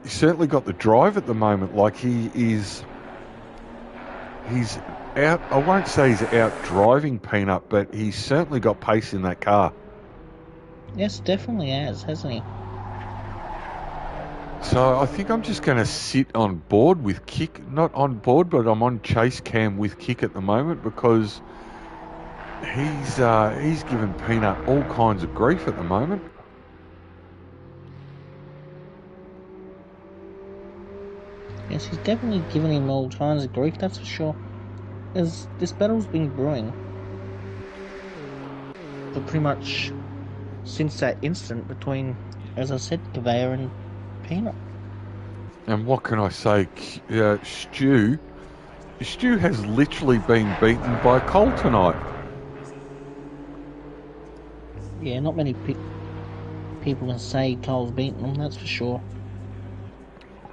the drive at the moment. Like he's out. I won't say he's out driving Peanut, but he's certainly got pace in that car.
Yes, definitely hasn't he?
So I think I'm just going to sit on board with Kick. Not on board, but I'm on chase cam with Kick at the moment because he's given Peanut all kinds of grief at the moment.
Yes, he's definitely given him all kinds of grief, that's for sure. As this battle's been brewing for pretty much since that incident between, as I said, Gavea and Peanut.
And what can I say? Stu has literally been beaten by Cole tonight.
Yeah, not many people can say Cole's beaten him, that's for sure.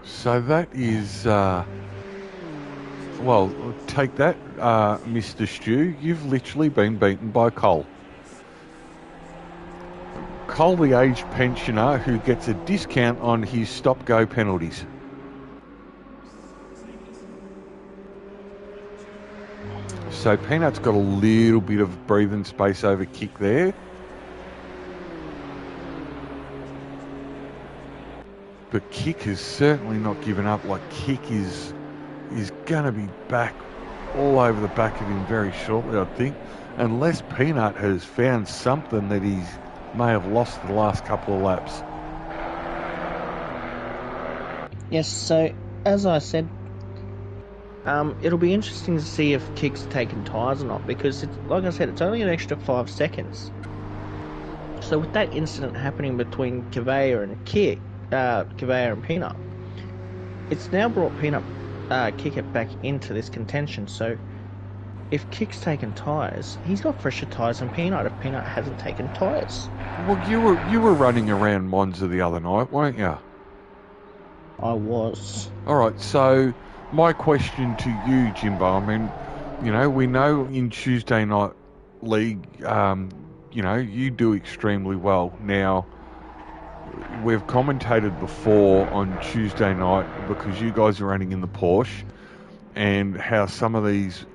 So that is, well, take that, Mr. Stu. You've literally been beaten by Cole. Cole, the aged pensioner, who gets a discount on his stop-go penalties. So Peanut's got a little bit of breathing space over Kick there. But Kick has certainly not given up. Like Kick is going to be back all over the back of him very shortly, I think. Unless Peanut has found something that he may have lost the last couple of laps.
Yes, so as I said, it'll be interesting to see if Kick's taken tyres or not, because like I said, it's only an extra 5 seconds. So with that incident happening between Gavea and Peanut, it's now brought Peanut kick it back into this contention. So if Kick's taken tyres, he's got fresher tyres than Peanut if Peanut hasn't taken tyres.
Well, you were running around Monza the other night, weren't you?
I was.
All right, so my question to you, Jimbo, I mean, you know, we know in Tuesday Night League, you know, you do extremely well. Now, we've commentated before on Tuesday night because you guys are running in the Porsche and how some of these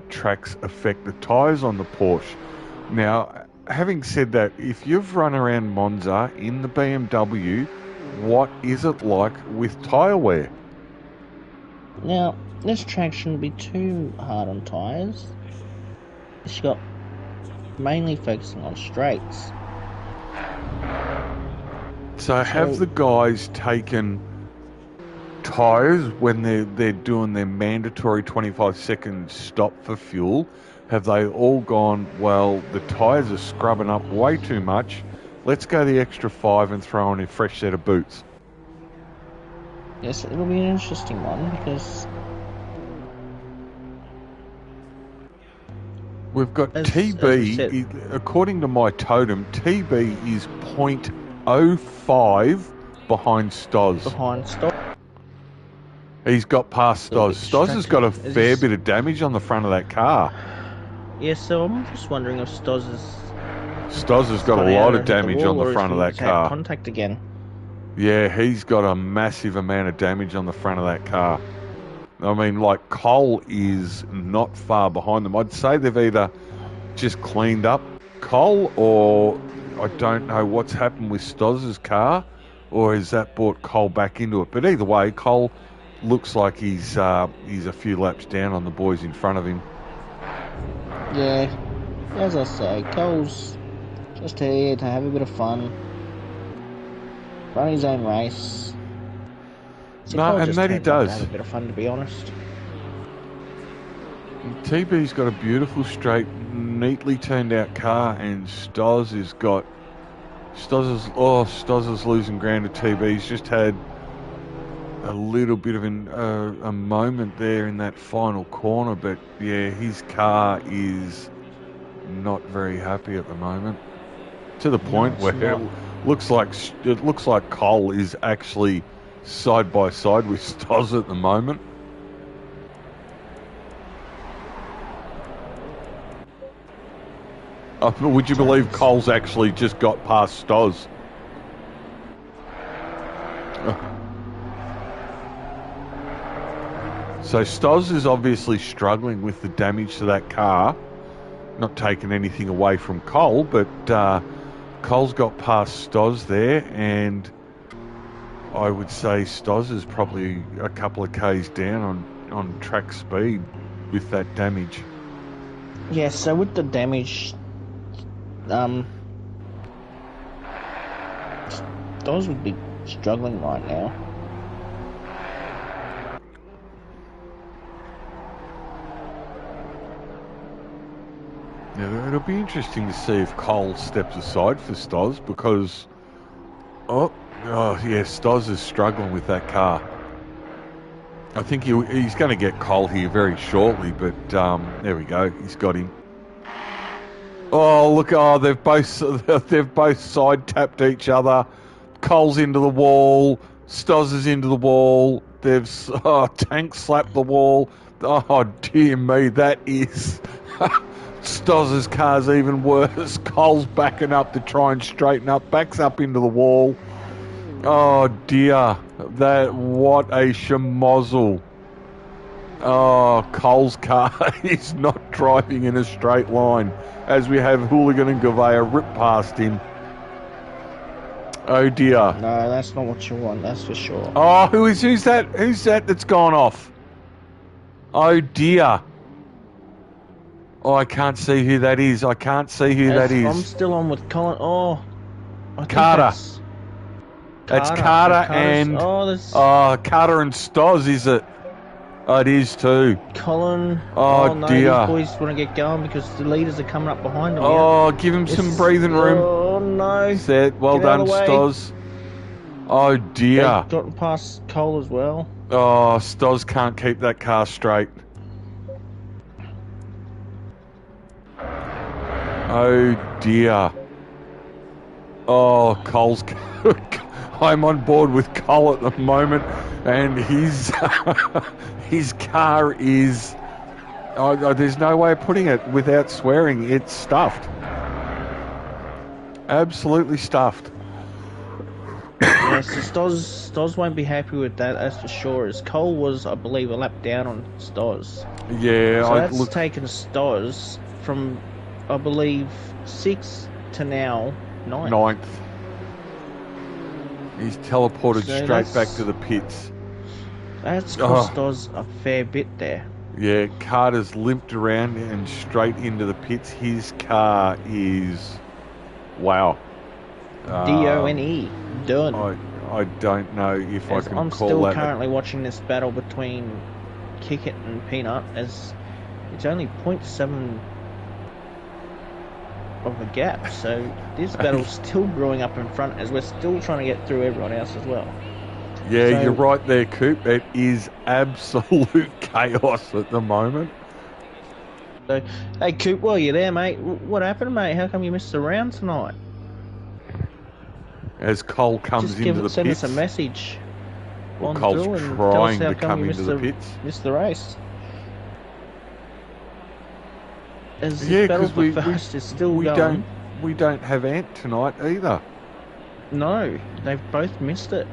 tracks affect the tyres on the Porsche. Now, having said that, if you've run around Monza in the BMW, what is it like with tyre wear?
Now, this track shouldn't be too hard on tyres. It's got mainly focusing on straights.
So have the guys taken tyres when they're doing their mandatory 25-second stop for fuel? Have they all gone, well, the tyres are scrubbing up way too much, let's go the extra 5 and throw on a fresh set of boots?
Yes, it'll be an interesting one because
we've got TB, according to my totem, TB is 0.05 behind Stoz.
Behind Stoz.
He's got past Stoz. Stoz has got a fair bit of damage on the front of that car.
Yeah, so I'm just wondering if Stoz
has got a lot of damage on the front of that car.
Contact again.
Yeah, he's got a massive amount of damage on the front of that car. I mean, like, Cole is not far behind them. I'd say they've either just cleaned up Cole, or I don't know what's happened with Stoz's car, or has that brought Cole back into it. But either way, Cole looks like he's a few laps down on the boys in front of him.
Yeah, as I say, Cole's just here to have a bit of fun, run his own race. So
no, and that he does.
Have a bit of fun, to be honest.
TB's got a beautiful, straight, neatly turned out car, and Stoz is losing ground to TB. He's just had a little bit of a moment there in that final corner, but yeah, his car is not very happy at the moment. To the point where it looks like Cole is actually side by side with Stoz at the moment. Would you believe Cole's actually just got past Stoz? So Stoz is obviously struggling with the damage to that car. Not taking anything away from Cole, but Cole's got past Stoz there, and I would say Stoz is probably a couple of Ks down on track speed with that damage.
Yeah, so with the damage, Stoz would be struggling right now.
Yeah, it'll be interesting to see if Cole steps aside for Stoz, because Stoz is struggling with that car. I think he's going to get Cole here very shortly, but there we go, he's got him. Oh, look! Oh, they've both side tapped each other. Cole's into the wall. Stoz is into the wall. They've tank slapped the wall. Oh dear me, that is. Stoz's car's even worse. Cole's backing up to try and straighten up. Backs up into the wall. Oh dear, what a schmozzle. Oh, Cole's car is not driving in a straight line, as we have Hooligan and Gouveia rip past him. Oh dear.
No, that's not what you want, that's for sure.
Oh, who's that? Who's that that's gone off? Oh dear. Oh, I can't see who that is. I'm
still on with Colin. Oh,
Carter. It's Carter and Carter and Stoz, is it? Oh, it is too.
Colin.
Oh
no,
dear.
These boys want to get going because the leaders are coming up behind them.
Oh, give him some breathing room.
Oh no.
Set. Well done, Stoz. Oh dear.
They've gotten past Cole as well.
Oh, Stoz can't keep that car straight. Oh dear. Oh, Cole's... I'm on board with Cole at the moment, and his his car is... there's no way of putting it without swearing. It's stuffed. Absolutely stuffed.
Yeah, so Stoz won't be happy with that, that's for sure. As Cole was, I believe, a lap down on Stoz.
Yeah,
So that's taken Stoz from, I believe, 6th to now 9th.
He's teleported straight back to the pits.
That's cost Stoz a fair bit there.
Yeah, Carter's limped around and straight into the pits. His car is... Wow.
D-O-N-E. Done.
I don't know if I can
I'm
call
still
that...
currently watching this battle between Kickit and Peanut, as it's only 0.7 of a gap, so this battle's still brewing up in front as we're still trying to get through everyone else as well.
Yeah,
so,
you're right there, Coop. It is absolute chaos at the moment.
So, hey Coop, while you're there, mate, what happened, mate? How come you missed the round tonight?
As Cole comes into the pits.
Send us a message.
Well, Cole's trying to come into the pits.
Missed the race. As
Yeah,
battle
because
for first is still going.
We don't have Ant tonight either.
No, they've both missed it.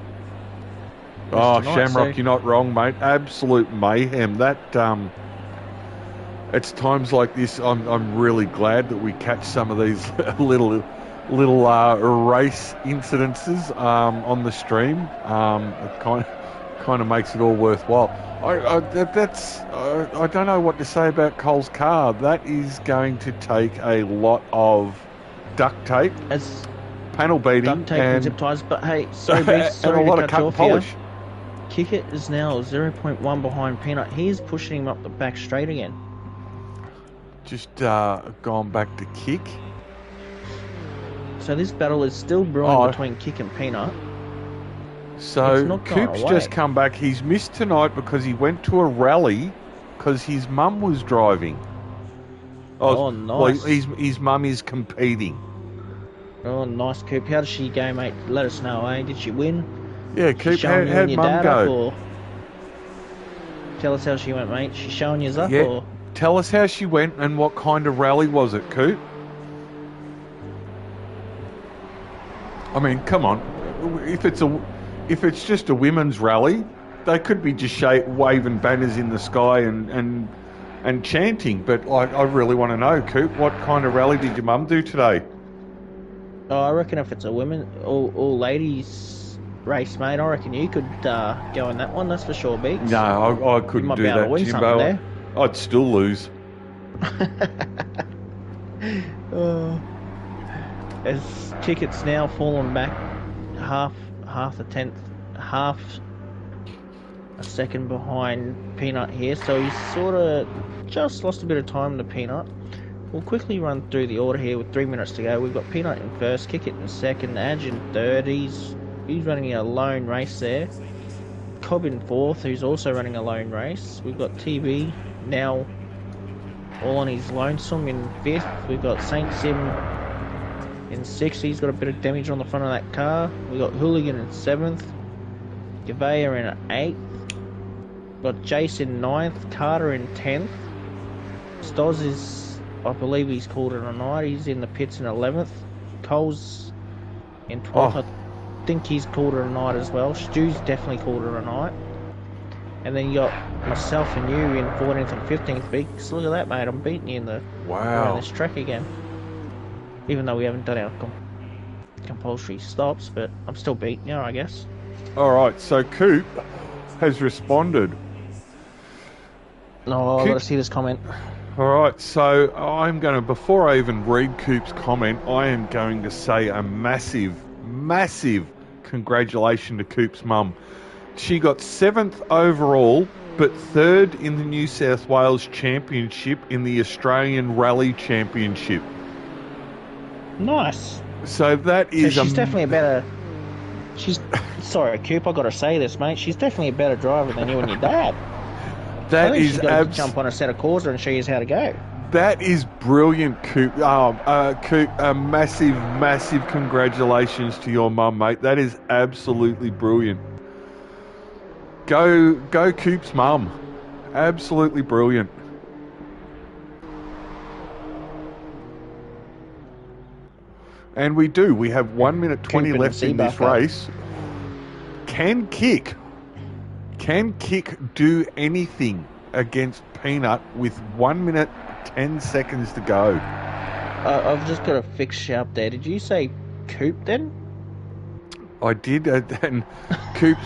Oh, Shamrock, you're not wrong, mate. Absolute mayhem. That it's times like this. I'm really glad that we catch some of these little race incidences on the stream. It kind of makes it all worthwhile. I don't know what to say about Cole's car. That is going to take a lot of duct tape, panel beating,
duct tape and zip ties. But hey, sorry
and a lot of cut and polish.
Kickit is now 0.1 behind Peanut. He's pushing him up the back straight again.
Just gone back to Kick.
So this battle is still brewing between Kick and Peanut.
So Coop's just come back. He's missed tonight because he went to a rally because his mum was driving.
Oh, nice.
Well, his mum is competing.
Oh, nice, Coop. How did she go, mate? Let us know, eh? Did she win?
Yeah, Coop, how'd mum go?
Tell us how she went, mate. She showing you up,
yeah.
or?
Tell us how she went and what kind of rally was it, Coop? I mean, come on. If it's just a women's rally, they could be just waving banners in the sky and chanting. But I really want to know, Coop, what kind of rally did your mum do today?
Oh, I reckon if it's a women, all ladies race, mate, I reckon you could go in that one. That's for sure, Beaks.
No, I couldn't do that, Jimbo. I'd still lose.
As Kickit's now fallen back half a second behind Peanut here, so he's sort of just lost a bit of time to Peanut. We'll quickly run through the order here with 3 minutes to go. We've got Peanut in first, Kickit in second, Adge in third. He's running a lone race there. Cobb in fourth, who's also running a lone race. We've got TB now all on his lonesome in fifth. We've got Saint Sim in sixth. He's got a bit of damage on the front of that car. We've got Hooligan in seventh, Gavea in eighth. We've got Jace in ninth, Carter in 10th. Stoz is, I believe he's called it a night. He's in the pits in 11th. Cole's in 12th. I think he's called it a night as well. Stu's definitely called it a night. And then you got myself and you in 14th and 15th. Big, look at that, mate. I'm beating you in the around this track again. Even though we haven't done our compulsory stops, but I'm still beating you, I guess.
All right, so Coop has responded.
No, I've got to see this comment.
All right, so I'm going to, before I even read Coop's comment, I am going to say a massive congratulations to Coop's mum. She got 7th overall, but 3rd in the New South Wales Championship in the Australian Rally Championship.
Nice.
So that is...
So she's definitely a better She's sorry, Coop. I got to say this, mate. She's definitely a better driver than you and your dad.
That
I think
is
she's got to jump on a set of causer and show you how to go.
That is brilliant, Coop. Coop, massive, massive congratulations to your mum, mate. That is absolutely brilliant. Go, Coop's mum. Absolutely brilliant. And we have 1 minute 20 left in this race. Can Kick do anything against Peanut with 1 minute 10 seconds to go?
I've just got a fix you up there. Did you say Coop then?
I did, and Coop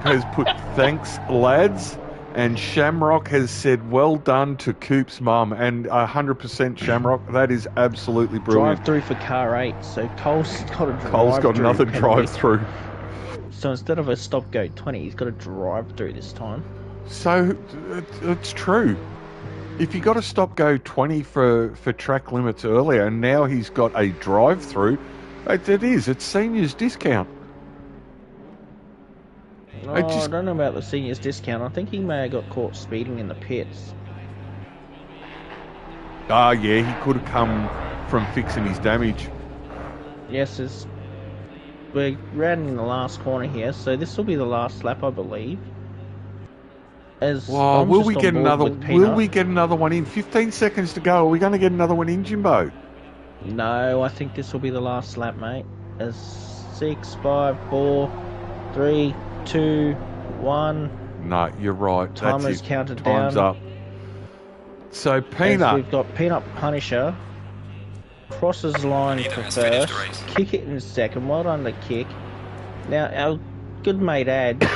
has put thanks, lads, and Shamrock has said well done to Coop's mum, and 100% Shamrock. That is absolutely brilliant.
Drive through for car 8, so Cole's got a drive.
Cole's got another drive through.
So instead of a stop go 20, he's got a drive through this time.
So it's true. If you got a stop go 20 for track limits earlier, and now he's got a drive through, it's seniors discount.
I don't know about the seniors discount. I think he may have got caught speeding in the pits.
Yeah, he could have come from fixing his damage.
Yes, we're rounding the last corner here, so this will be the last lap, I believe.
Will we get another one in? 15 seconds to go. Are we going to get another one in, Jimbo?
No, I think this will be the last lap, mate. As 6, 5, 4, 3, 2, 1.
No, you're right.
Timer's counted down.
Time's up. So Peanut.
We've got Peanut Punisher. Crosses line for first. Kick it in second. Well done to Kick. Now, our good mate Adge.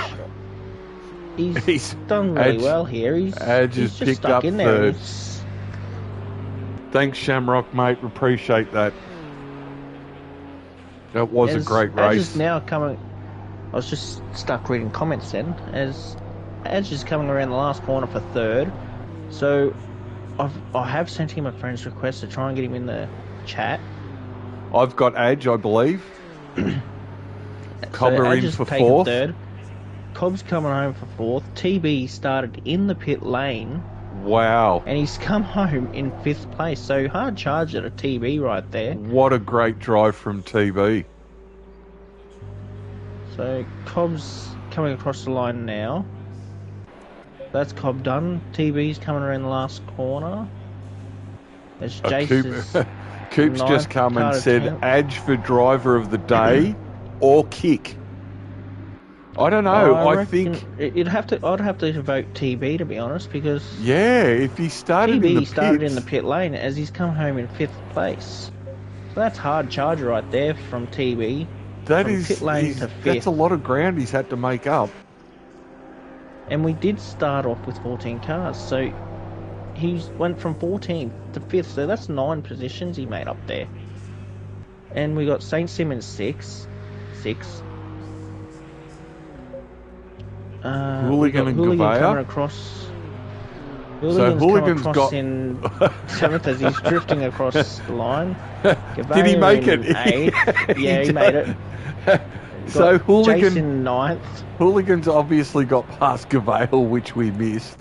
He's done really well here. He's just
picked
stuck
up
in there.
Thanks, Shamrock, mate. Appreciate that. That was a great race.
Adge is now coming. I was just stuck reading comments then. As Adge is coming around the last corner for third. So I have sent him a friend's request to try and get him in the chat.
I've got Adge, I believe. Cobber in for fourth.
Third. Cobb's coming home for fourth. TB started in the pit lane.
Wow.
And he's come home in 5th place. So hard charge at a TB right there.
What a great drive from TB.
So Cobb's coming across the line now. That's Cobb done. TB's coming around the last corner. There's Jace.
Coop's just come and said Adge for driver of the day or Kick. I don't know. I think
I'd have to vote TB, to be honest, because
if he started
in the pit lane as he's come home in 5th place. So that's hard charge right there from TB. Pit lane to 5th.
That's a lot of ground he's had to make up.
And we did start off with 14 cars, so he went from 14th to 5th, so that's 9 positions he made up there. And we got St. Simmons 6.
Hooligan and Gavea
coming across. Hooligan's got in 7th as he's drifting across the line.
Did he make it?
8th. Yeah, he made it.
So Hooligan
in 9th.
Hooligan's obviously got past Gavale, which we missed.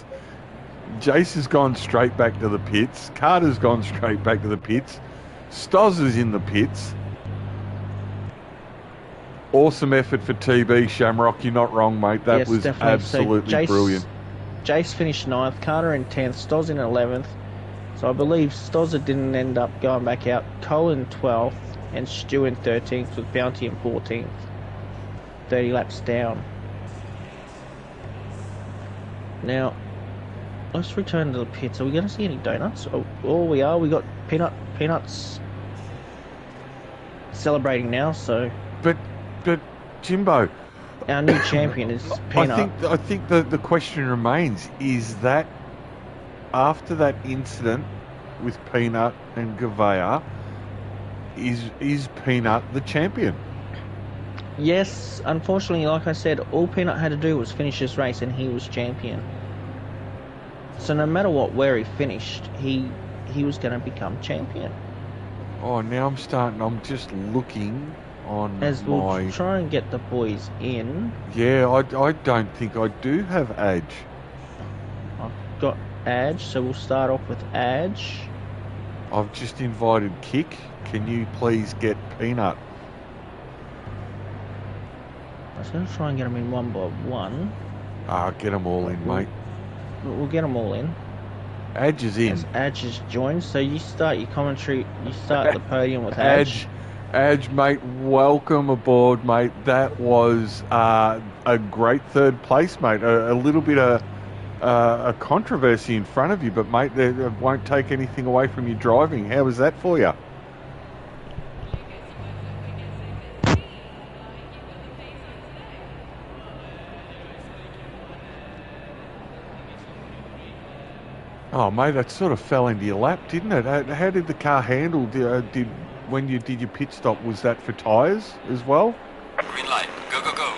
Jace has gone straight back to the pits. Carter's gone straight back to the pits. Stoz is in the pits. Awesome effort for TB, Shamrock. You're not wrong, mate. That was definitely absolutely brilliant.
Jace finished 9th, Carter in 10th, Stoz in 11th. So I believe Stozza didn't end up going back out. Cole in 12th and Stu in 13th with Bounty in 14th. 30 laps down. Now, let's return to the pits. Are we going to see any donuts? Oh, we are. We got Peanuts celebrating now, so...
But Jimbo,
our new champion is Peanut.
I think the question remains: is that after that incident with Peanut and Gavea, is Peanut the champion?
Yes, unfortunately, like I said, all Peanut had to do was finish this race, and he was champion. So no matter where he finished, he was going to become champion.
Oh, now I'm just looking on
As
my...
we'll try and get the boys in.
Yeah, I don't think I do have Adge.
I've got Adge, so we'll start off with Adge.
I've just invited Kick. Can you please get Peanut?
I was going to try and get them in one by one.
Get them all in, mate.
We'll get them all in.
Adge is in.
As Adge is joined, so you start your commentary, you start the podium with Adge.
Adge, mate, welcome aboard, mate. That was a great third place, mate. A little bit of a controversy in front of you, but, mate, it won't take anything away from your driving. How was that for you? Oh, mate, that sort of fell into your lap, didn't it? How did the car handle? When you did your pit stop, was that for tyres as well?
Green light. Go, go, go.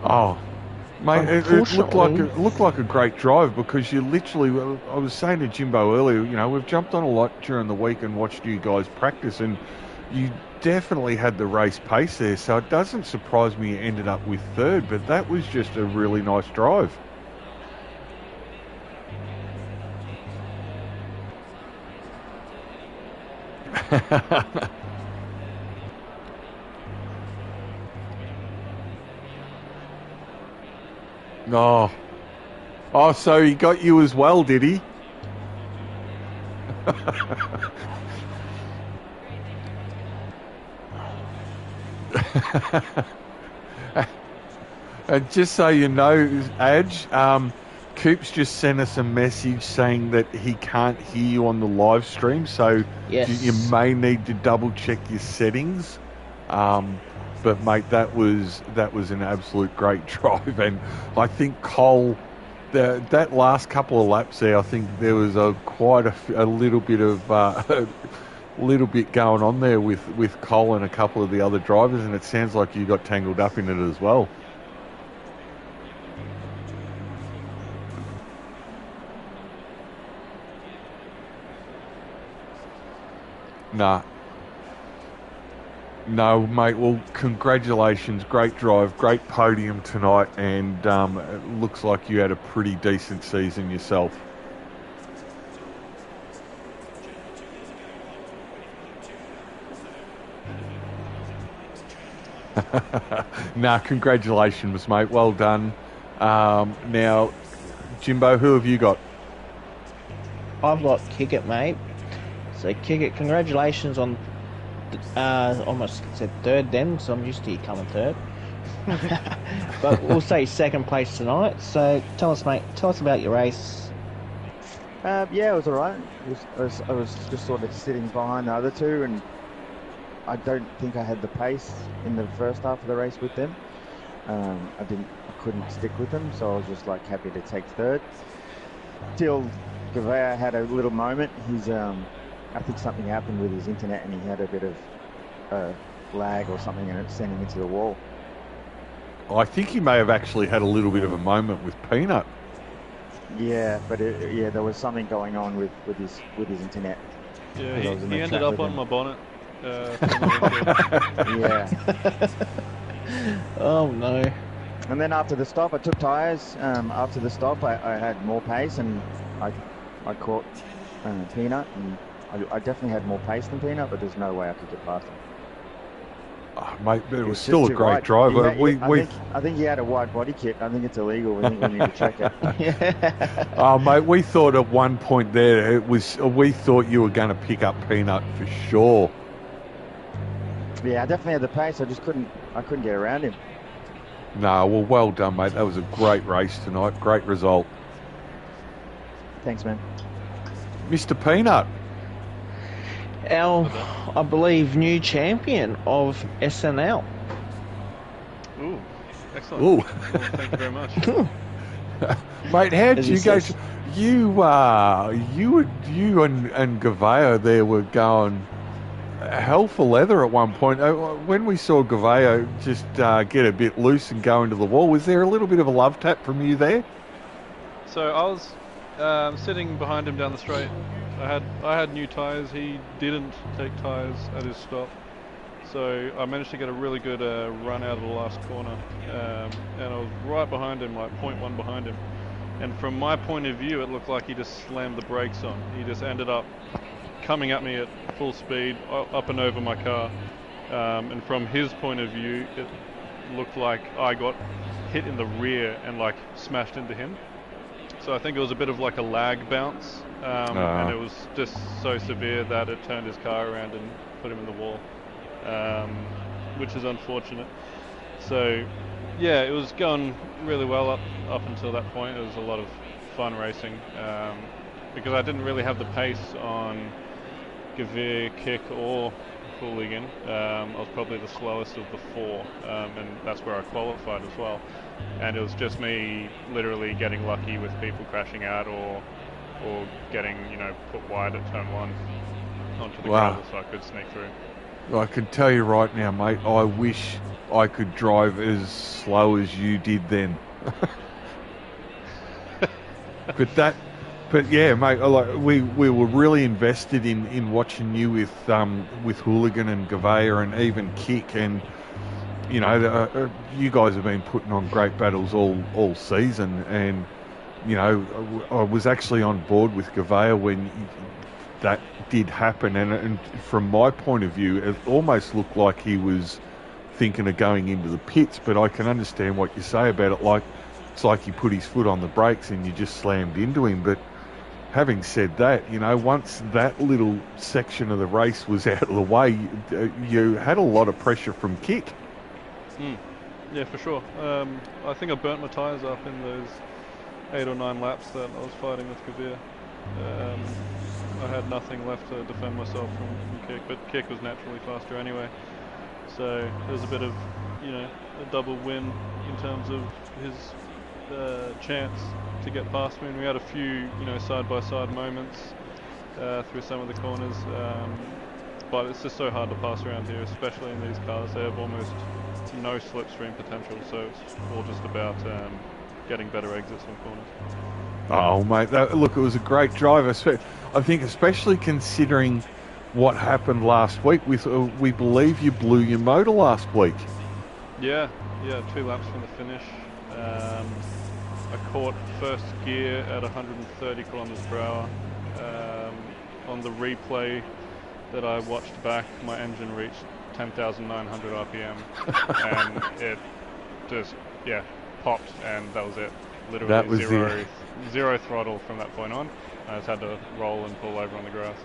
Oh, mate, it looked like a great drive because you literally, I was saying to Jimbo earlier, you know, we've jumped on a lot during the week and watched you guys practice, and you definitely had the race pace there, so it doesn't surprise me you ended up with third, but that was just a really nice drive. Oh, so he got you as well, did he? And just so you know, Adge, Coops just sent us a message saying that he can't hear you on the live stream, so
yes,
you may need to double check your settings. But mate, that was an absolute great drive, and I think Cole, that last couple of laps there, I think there was quite a little bit of little bit going on there with Cole and a couple of the other drivers, and it sounds like you got tangled up in it as well. Nah. No, mate, well, congratulations. Great drive, great podium tonight, and it looks like you had a pretty decent season yourself. Nah, congratulations, mate. Well done. Now, Jimbo, who have you got?
I've got Kick It, mate. So Kick It, congratulations on almost said third then, so I'm used to you coming third. But we'll say second place tonight. So tell us, mate, tell us about your race.
Yeah, it was alright. I was just sort of sitting behind the other two, and I don't think I had the pace in the first half of the race with them. I couldn't stick with them, so I was just like happy to take third. Till Gavea had a little moment. I think something happened with his internet, and he had a bit of lag or something, and it sent him into the wall.
I think he may have actually had a little bit of a moment with Peanut.
Yeah, but there was something going on with his internet.
Yeah, he ended up on my bonnet.
Yeah.
Oh no.
And then after the stop, I took tyres. After the stop, I had more pace, and I caught Peanut, and I definitely had more pace than Peanut, but there's no way I could get past him.
Oh, mate, it was still a great drive.
I think he had a wide body kit. I think it's illegal. I think we need to check it.
Yeah.
Oh, mate, we thought at one point there we thought you were going to pick up Peanut for sure.
Yeah, I definitely had the pace. I couldn't get around him.
No, well done, mate. That was a great race tonight. Great result.
Thanks, man.
Mr. Peanut.
Our, I believe, new champion of SNL.
Ooh, excellent.
Ooh.
Well, thank you very much.
Mate, how did you go? You and Gavea there were going hell for leather at one point. When we saw Gaveo just get a bit loose and go into the wall, was there a little bit of a love tap from you there?
So I was sitting behind him down the straight. I had new tyres. He didn't take tyres at his stop. So I managed to get a really good run out of the last corner. And I was right behind him, like 0.1 behind him. And from my point of view, it looked like he just slammed the brakes on. He just ended up coming at me at full speed, up and over my car. And from his point of view, it looked like I got hit in the rear and like smashed into him. So I think it was a bit of like a lag bounce. And it was just so severe that it turned his car around and put him in the wall. Which is unfortunate. So yeah, it was going really well up until that point. It was a lot of fun racing, because I didn't really have the pace on Gavir, Kick or Hooligan. I was probably the slowest of the four, and that's where I qualified as well. And it was just me literally getting lucky with people crashing out or getting, put wide at turn one onto the gravel so I could sneak through.
I can tell you right now, mate, I wish I could drive as slow as you did then. But yeah, mate, we were really invested in watching you with Hooligan and Gavea and even Kick, and you guys have been putting on great battles all season, and I was actually on board with Gavea when that did happen, and from my point of view, it almost looked like he was thinking of going into the pits, but I can understand what you say about it. Like, it's like he put his foot on the brakes and you just slammed into him. But having said that, once that little section of the race was out of the way, you had a lot of pressure from Kick.
Yeah, for sure. I think I burnt my tyres up in those 8 or 9 laps that I was fighting with Gavir. I had nothing left to defend myself from Kick, but Kick was naturally faster anyway. So there was a bit of, a double win in terms of his chance to get past me. And we had a few, side-by-side moments through some of the corners. But it's just so hard to pass around here, especially in these cars. They have almost no slipstream potential, so it's all just about getting better exits on corners.
Oh, mate, look, it was a great drive. I think especially considering what happened last week. We believe you blew your motor last week.
Yeah, 2 laps from the finish. I caught first gear at 130 kilometers per hour. On the replay that I watched back, my engine reached 10,900 RPM, and it just popped, and that was it. Literally
that was
zero throttle from that point on. I just had to roll and pull over on the grass.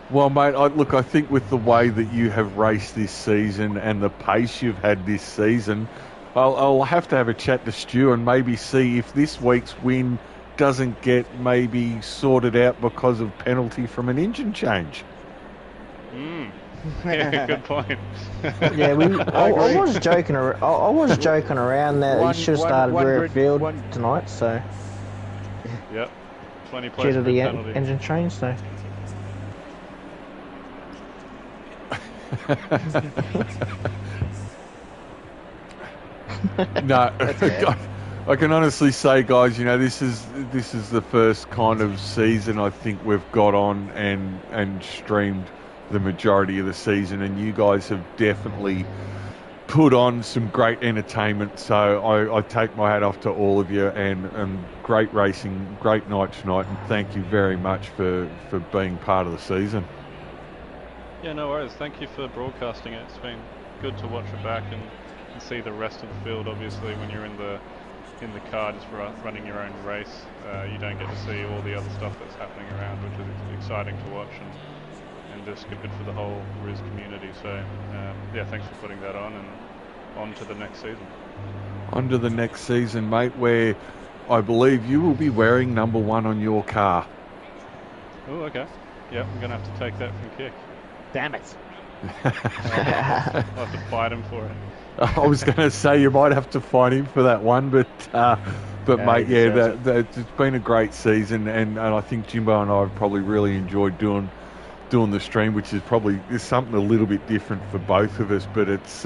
Well, mate, I think with the way that you have raced this season and the pace you've had this season, I'll have to have a chat to Stu and maybe see if this week's win doesn't get maybe sorted out because of penalty from an engine change.
Yeah, good point.
Yeah, I was joking. I was joking around that he should have started rear field tonight. So.
Yep. 20
due
places
to the
penalty.
engine change, so.
No, I can honestly say, guys, this is the first kind of season I think we've got on and streamed the majority of the season, and you guys have definitely put on some great entertainment. So I take my hat off to all of you, and great racing, great night tonight, and thank you very much for being part of the season.
Yeah, no worries. Thank you for broadcasting it. It's been good to watch it back and see the rest of the field. Obviously, when you're in the car just running your own race, you don't get to see all the other stuff that's happening around, which is exciting to watch and just good for the whole ROOZ community. So thanks for putting that on, and on to the next season.
On to the next season, mate, where I believe you will be wearing number 1 on your car.
Oh, okay. Yeah, I'm going to have to take that from Kick.
Damn it.
I'll have to fight him for it.
I was going to say you might have to fight him for that one, but mate, it's been a great season, and I think Jimbo and I have probably really enjoyed doing doing the stream, which is something a little bit different for both of us, but it's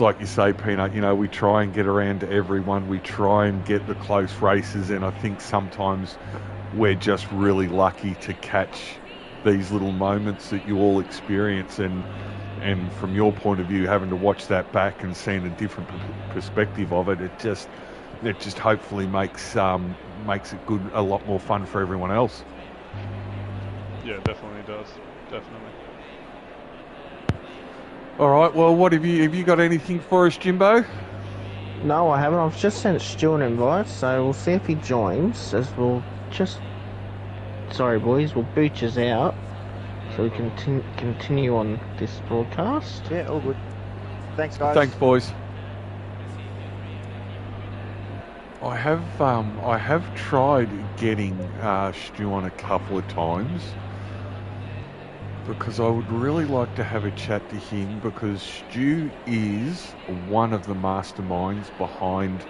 like you say, Peanut, you know, we try and get around to everyone, we try and get the close races, and I think sometimes we're just really lucky to catch these little moments that you all experience, and from your point of view, having to watch that back and seeing a different perspective of it, it just hopefully makes it a lot more fun for everyone else.
Yeah, definitely does. Definitely.
All right. Well, what have you got anything for us, Jimbo?
No, I haven't. I've just sent Stu an invite, so we'll see if he joins. As we'll just, sorry boys, we'll boot us out so we can continue on this broadcast.
Yeah, all good. Thanks, guys.
Thanks, boys. I have tried getting Stu on a couple of times, because I would really like to have a chat to him, because Stu is one of the masterminds behind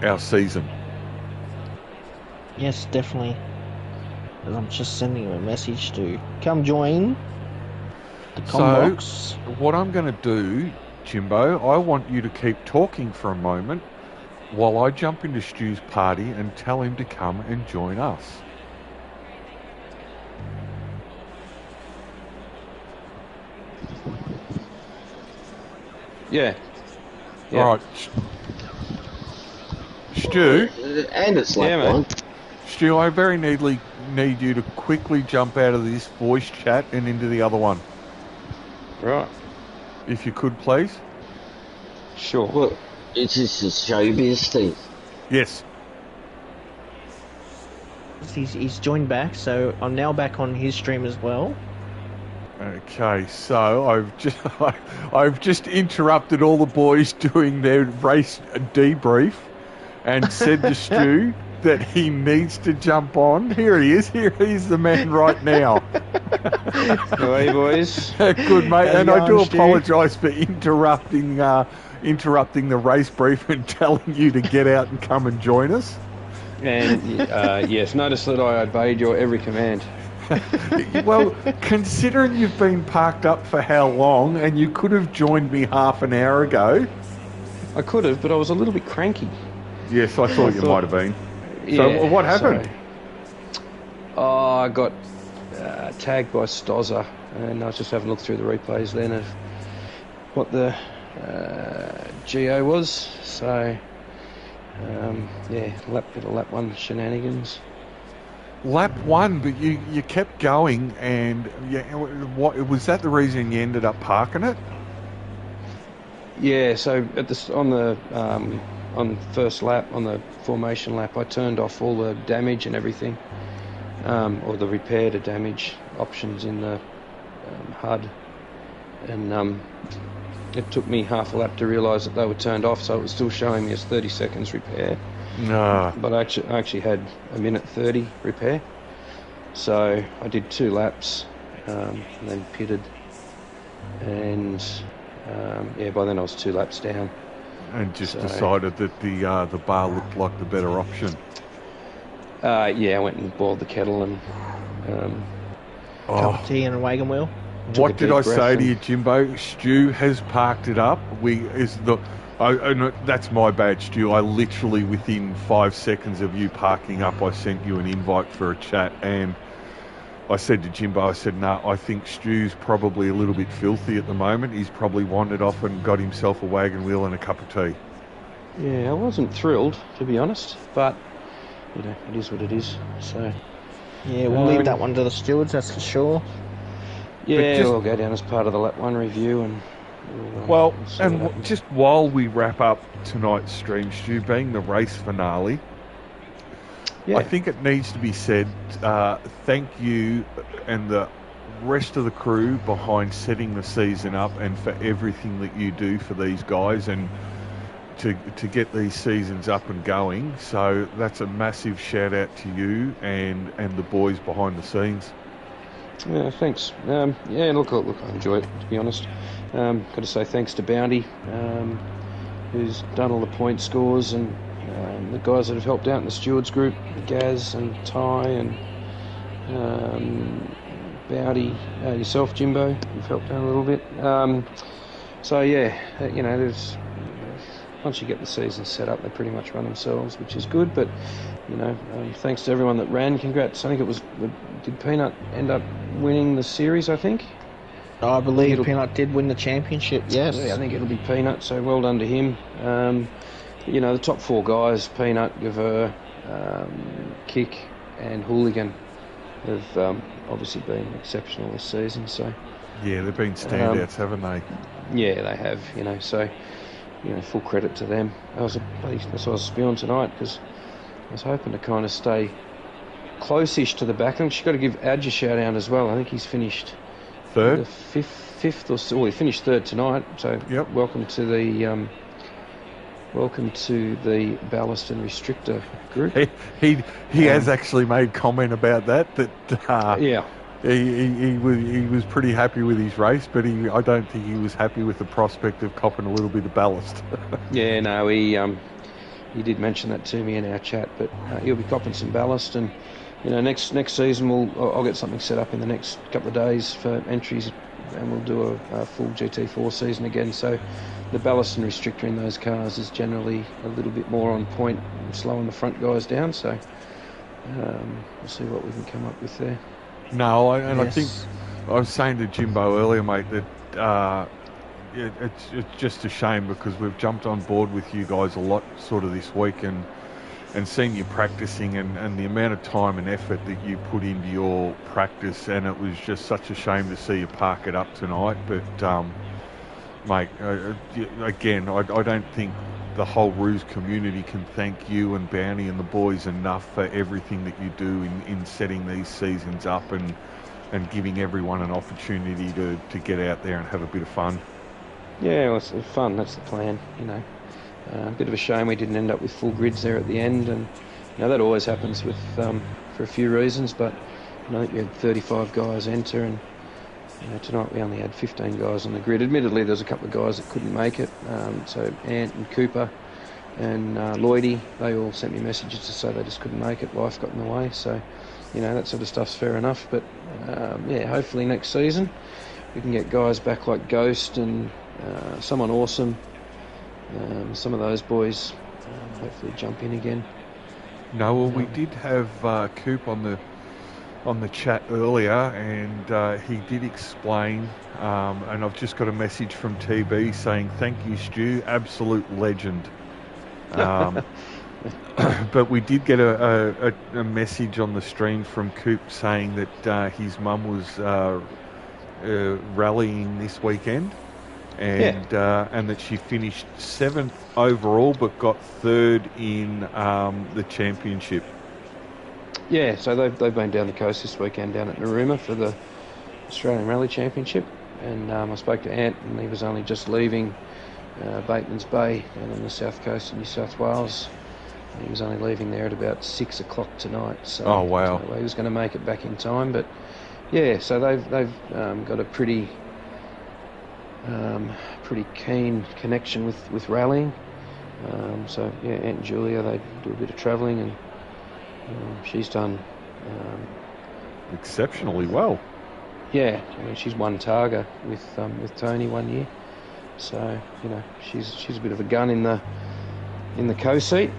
our season.
Yes, definitely. And I'm just sending him a message to come join the Combox.
So, what I'm going to do, Jimbo, I want you to keep talking for a moment while I jump into Stu's party and tell him to come and join us.
Yeah.
All right. Stu?
And it's like one.
Stu, I very need you to quickly jump out of this voice chat and into the other one.
Right.
If you could, please.
Sure. Well, it's just a showbiz, Steve.
Yes.
He's joined back, so I'm now back on his stream as well.
Okay, so I've just interrupted all the boys doing their race debrief and said to Stu that he needs to jump on. Here he is. Here he's the man right now.
How are you, boys?
Good, mate.
How's
And
it
I do
going, Stu?
apologise for interrupting the race brief and telling you to get out and come and join us.
And yes, notice that I obeyed your every command.
Well, considering you've been parked up for how long, and you could have joined me half an hour ago.
I could have, but I was a little bit cranky.
Yes, I thought you might have been. So
Yeah,
what happened?
I got tagged by Stozza, and I was just having a look through the replays then of what the GO was. So, bit of lap one shenanigans.
Lap one, but you kept going, and what was that the reason you ended up parking it?
Yeah, so on the first lap, on the formation lap, I turned off all the damage and everything, or the repair to damage options in the HUD, and it took me half a lap to realise that they were turned off, so it was still showing me as 30 seconds repair.
No.
But I actually had a minute 30 repair, so I did 2 laps, and then pitted, and by then I was 2 laps down.
And just decided that the bar looked like the better option.
I went and boiled the kettle and
Cup of tea and a wagon wheel.
What did I say to you, Jimbo? Stu has parked it up. That's my bad, Stu. I literally, within 5 seconds of you parking up, I sent you an invite for a chat, and I said to Jimbo, I said, no, I think Stu's probably a little bit filthy at the moment. He's probably wandered off and got himself a wagon wheel and a cup of tea.
Yeah, I wasn't thrilled, to be honest, but, it is what it is, so...
Yeah, we'll leave that one to the stewards, that's for sure.
Yeah, we'll go down as part of the lap 1 review and...
Just while we wrap up tonight's stream, Stu, being the race finale, I think it needs to be said, thank you and the rest of the crew behind setting the season up and for everything that you do for these guys and to get these seasons up and going. So that's a massive shout out to you and the boys behind the scenes.
Yeah, thanks. Look, I enjoy it, to be honest. Got to say thanks to Bounty, who's done all the point scores, and the guys that have helped out in the stewards group, Gaz and Ty and Bowdy, yourself, Jimbo, you've helped out a little bit. So yeah, there's once you get the season set up, they pretty much run themselves, which is good. But thanks to everyone that ran. Congrats. I think it was. Did Peanut end up winning the series? I think.
I believe Peanut did win the championship. Yes.
Yeah, I think it'll be Peanut. So well done to him. The top 4 guys: Peanut, Gaver, Kick, and Hooligan, have obviously been exceptional this season. So.
Yeah, they've been standouts, haven't they?
Yeah, they have. So. Full credit to them. That's what I was spewing tonight, because I was hoping to kind of stay close-ish to the back. I think you've got to give Adge a shout-out as well. I think he's finished
third,
the fifth or so. Well, he finished third tonight. So
yep.
Welcome to the ballast and restrictor group.
He has actually made comment about that.
Yeah.
He was pretty happy with his race, but I don't think he was happy with the prospect of copping a little bit of ballast.
Yeah, no, he did mention that to me in our chat, but he'll be copping some ballast, and next season I'll get something set up in the next couple of days for entries, and we'll do a full GT4 season again. So the ballast and restrictor in those cars is generally a little bit more on point, and slowing the front guys down. So we'll see what we can come up with there.
No, I think I was saying to Jimbo earlier, mate, that it's just a shame, because we've jumped on board with you guys a lot sort of this week, and seen you practicing, and the amount of time and effort that you put into your practice, and it was just such a shame to see you park it up tonight. But mate, again, I don't think the whole ROOZ community can thank you and Bounty and the boys enough for everything that you do in setting these seasons up, and giving everyone an opportunity to get out there and have a bit of fun. Yeah,
well, it's fun. That's the plan, A bit of a shame we didn't end up with full grids there at the end, and that always happens with for a few reasons. But I think we had 35 guys enter, and tonight we only had 15 guys on the grid. Admittedly, there's a couple of guys that couldn't make it. So Ant and Cooper and Lloydie, they all sent me messages to say they just couldn't make it. Life got in the way. So, that sort of stuff's fair enough. But, hopefully next season we can get guys back like Ghost and someone awesome. Some of those boys hopefully jump in again.
No, well, we did have Coop on the chat earlier, and he did explain, and I've just got a message from TB saying, thank you, Stu, absolute legend. But we did get a message on the stream from Coop saying that his mum was rallying this weekend, and that she finished 7th overall but got 3rd in the championship.
Yeah, so they've been down the coast this weekend down at Narooma for the Australian Rally Championship, and I spoke to Ant, and he was only just leaving Bateman's Bay down on the south coast of New South Wales. He was only leaving there at about 6 o'clock tonight. So
oh wow!
So he was going to make it back in time, but yeah, so they've got a pretty keen connection with rallying. So yeah, Ant and Julia, they do a bit of travelling, and she's done
exceptionally well.
Yeah, I mean, she's won Targa with Tony one year, so she's a bit of a gun in the co-seat.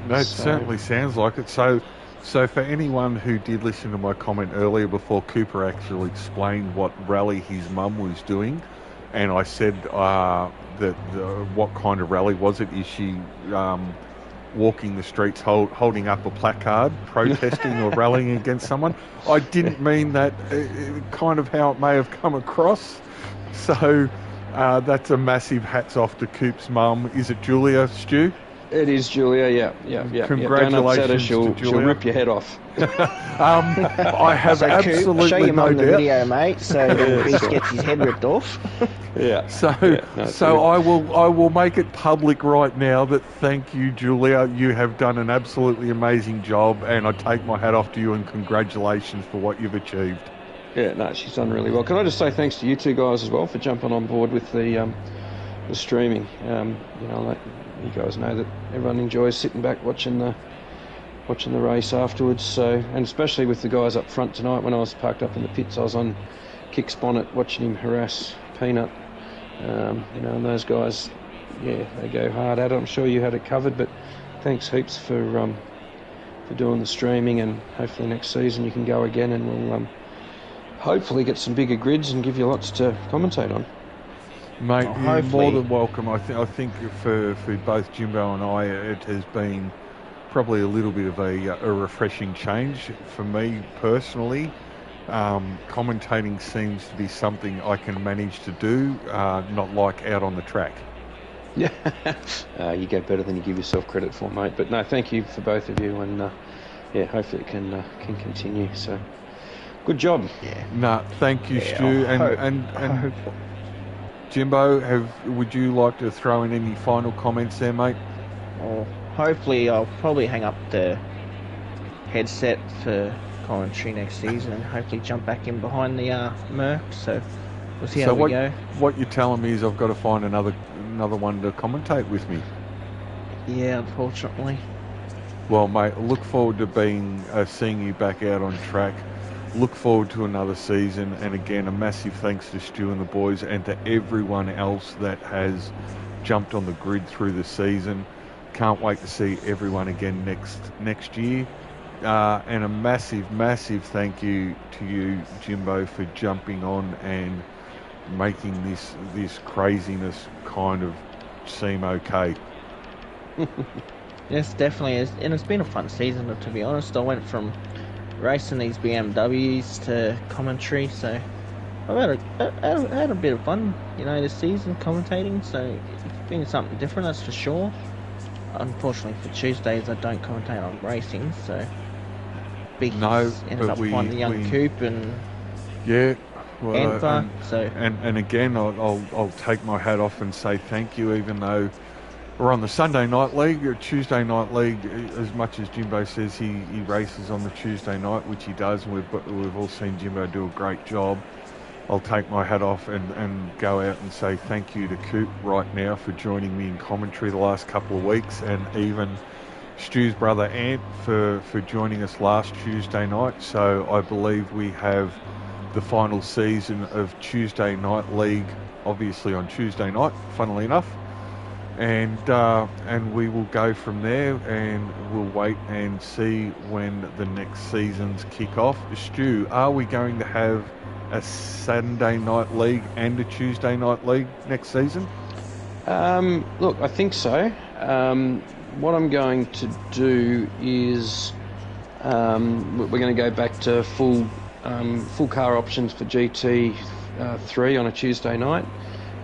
No, it certainly sounds like it. So for anyone who did listen to my comment earlier before Cooper actually explained what rally his mum was doing, and I said what kind of rally was it? Is she walking the streets holding up a placard protesting or rallying against someone? I didn't mean that kind of how it may have come across. So that's a massive hats off to Coop's mum. Is it Julia, Stu?
It is Julia, yeah.
Congratulations,
Don't upset her,
to
she'll
Julia.
rip your head off.
I have
so
absolutely
show your
no
mum the
doubt.
video, mate, so the beast gets his head ripped off.
Yeah.
So I will make it public right now that thank you, Julia. You have done an absolutely amazing job, and I take my hat off to you and congratulations for what you've achieved.
Yeah, no, she's done really well. Can I just say thanks to you two guys as well for jumping on board with the streaming. Let you guys know that everyone enjoys sitting back watching the watching the race afterwards. So, and especially with the guys up front tonight, when I was parked up in the pits, I was on Kick's bonnet watching him harass Peanut. And those guys, yeah, they go hard at it. I'm sure you had it covered, but thanks heaps for doing the streaming, and hopefully next season you can go again, and we'll hopefully get some bigger grids and give you lots to commentate on.
Mate,
Well,
you're
hopefully.
more than welcome. I think for both Jimbo and I, it has been probably a little bit of a refreshing change for me personally. Commentating seems to be something I can manage to do, not like out on the track.
Yeah, you go better than you give yourself credit for, mate. But no, thank you for both of you, and hopefully it can continue. So, good job.
Yeah.
No, thank you,
Yeah,
Stu.
I
And
hope-
Jimbo, would you like to throw in any final comments there, mate?
Well, hopefully I'll probably hang up the headset for commentary next season and hopefully jump back in behind the Merc. So we'll see how we go.
What you're telling me is I've got to find another one to commentate with me.
Yeah, unfortunately.
Well, mate, look forward to seeing you back out on track. Look forward to another season, and again, a massive thanks to Stu and the boys, and to everyone else that has jumped on the grid through the season. Can't wait to see everyone again next year. And a massive, massive thank you to you, Jimbo, for jumping on and making this craziness kind of seem okay.
Yes, definitely is, and it's been a fun season. To be honest, I went from racing these BMWs to commentary, so I've had a bit of fun, this season commentating. So it's been something different, that's for sure. Unfortunately for Tuesdays, I don't commentate on racing, so Big ended up finding the young Coop and
yeah. Well,
Anther,
and again, I'll take my hat off and say thank you, even though we're on the Sunday night league, or Tuesday night league. As much as Jimbo says he races on the Tuesday night, which he does, and we've all seen Jimbo do a great job. I'll take my hat off and go out and say thank you to Coop right now for joining me in commentary the last couple of weeks, and even Stu's brother Ant for joining us last Tuesday night. So I believe we have the final season of Tuesday Night League, obviously on Tuesday night, funnily enough. And we will go from there, and we'll wait and see when the next seasons kick off. Stu, are we going to have a Sunday Night League and a Tuesday Night League next season?
Look, I think so. What I'm going to do is we're going to go back to full car options for GT3 on a Tuesday night,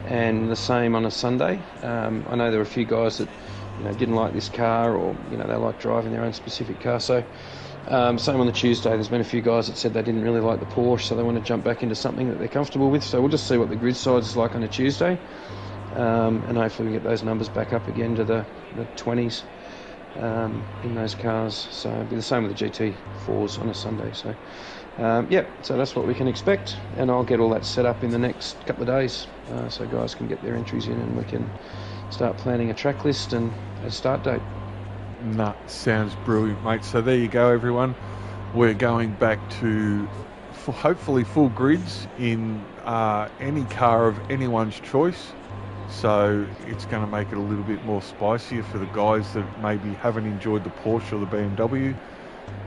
and the same on a Sunday. I know there are a few guys that didn't like this car, or they like driving their own specific car. So same on the Tuesday. There's been a few guys that said they didn't really like the Porsche, so they want to jump back into something that they're comfortable with. So we'll just see what the grid size is like on a Tuesday, and hopefully we get those numbers back up again to the 20s in those cars. So it'll be the same with the GT4s on a Sunday. So so that's what we can expect, and I'll get all that set up in the next couple of days, so guys can get their entries in, and we can start planning a track list and a start date.
Nah, sounds brilliant, mate. So there you go, everyone. We're going back to hopefully full grids in any car of anyone's choice. So it's going to make it a little bit more spicier for the guys that maybe haven't enjoyed the Porsche or the BMW.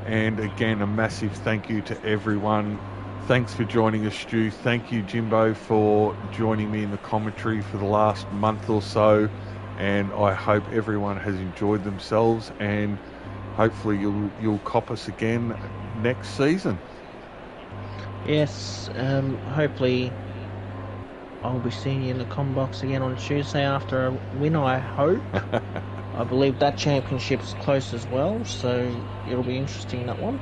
And again, a massive thank you to everyone. Thanks for joining us, Stu. Thank you, Jimbo, for joining me in the commentary for the last month or so. And I hope everyone has enjoyed themselves, and hopefully you'll cop us again next season.
Yes, hopefully I'll be seeing you in the com box again on Tuesday after a win, I hope. I believe that championship's close as well, so it'll be interesting, that one.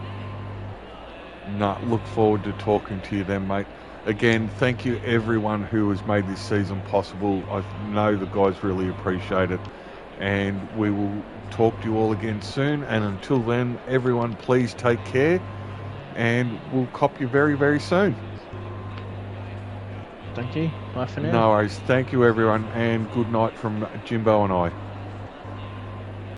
Look forward to talking to you then, mate. Again, thank you everyone who has made this season possible. I know the guys really appreciate it, and we will talk to you all again soon. And until then, everyone, please take care, and we'll cop you very, very soon.
Thank you. Bye for now.
No worries. Thank you, everyone, and good night from Jimbo and I.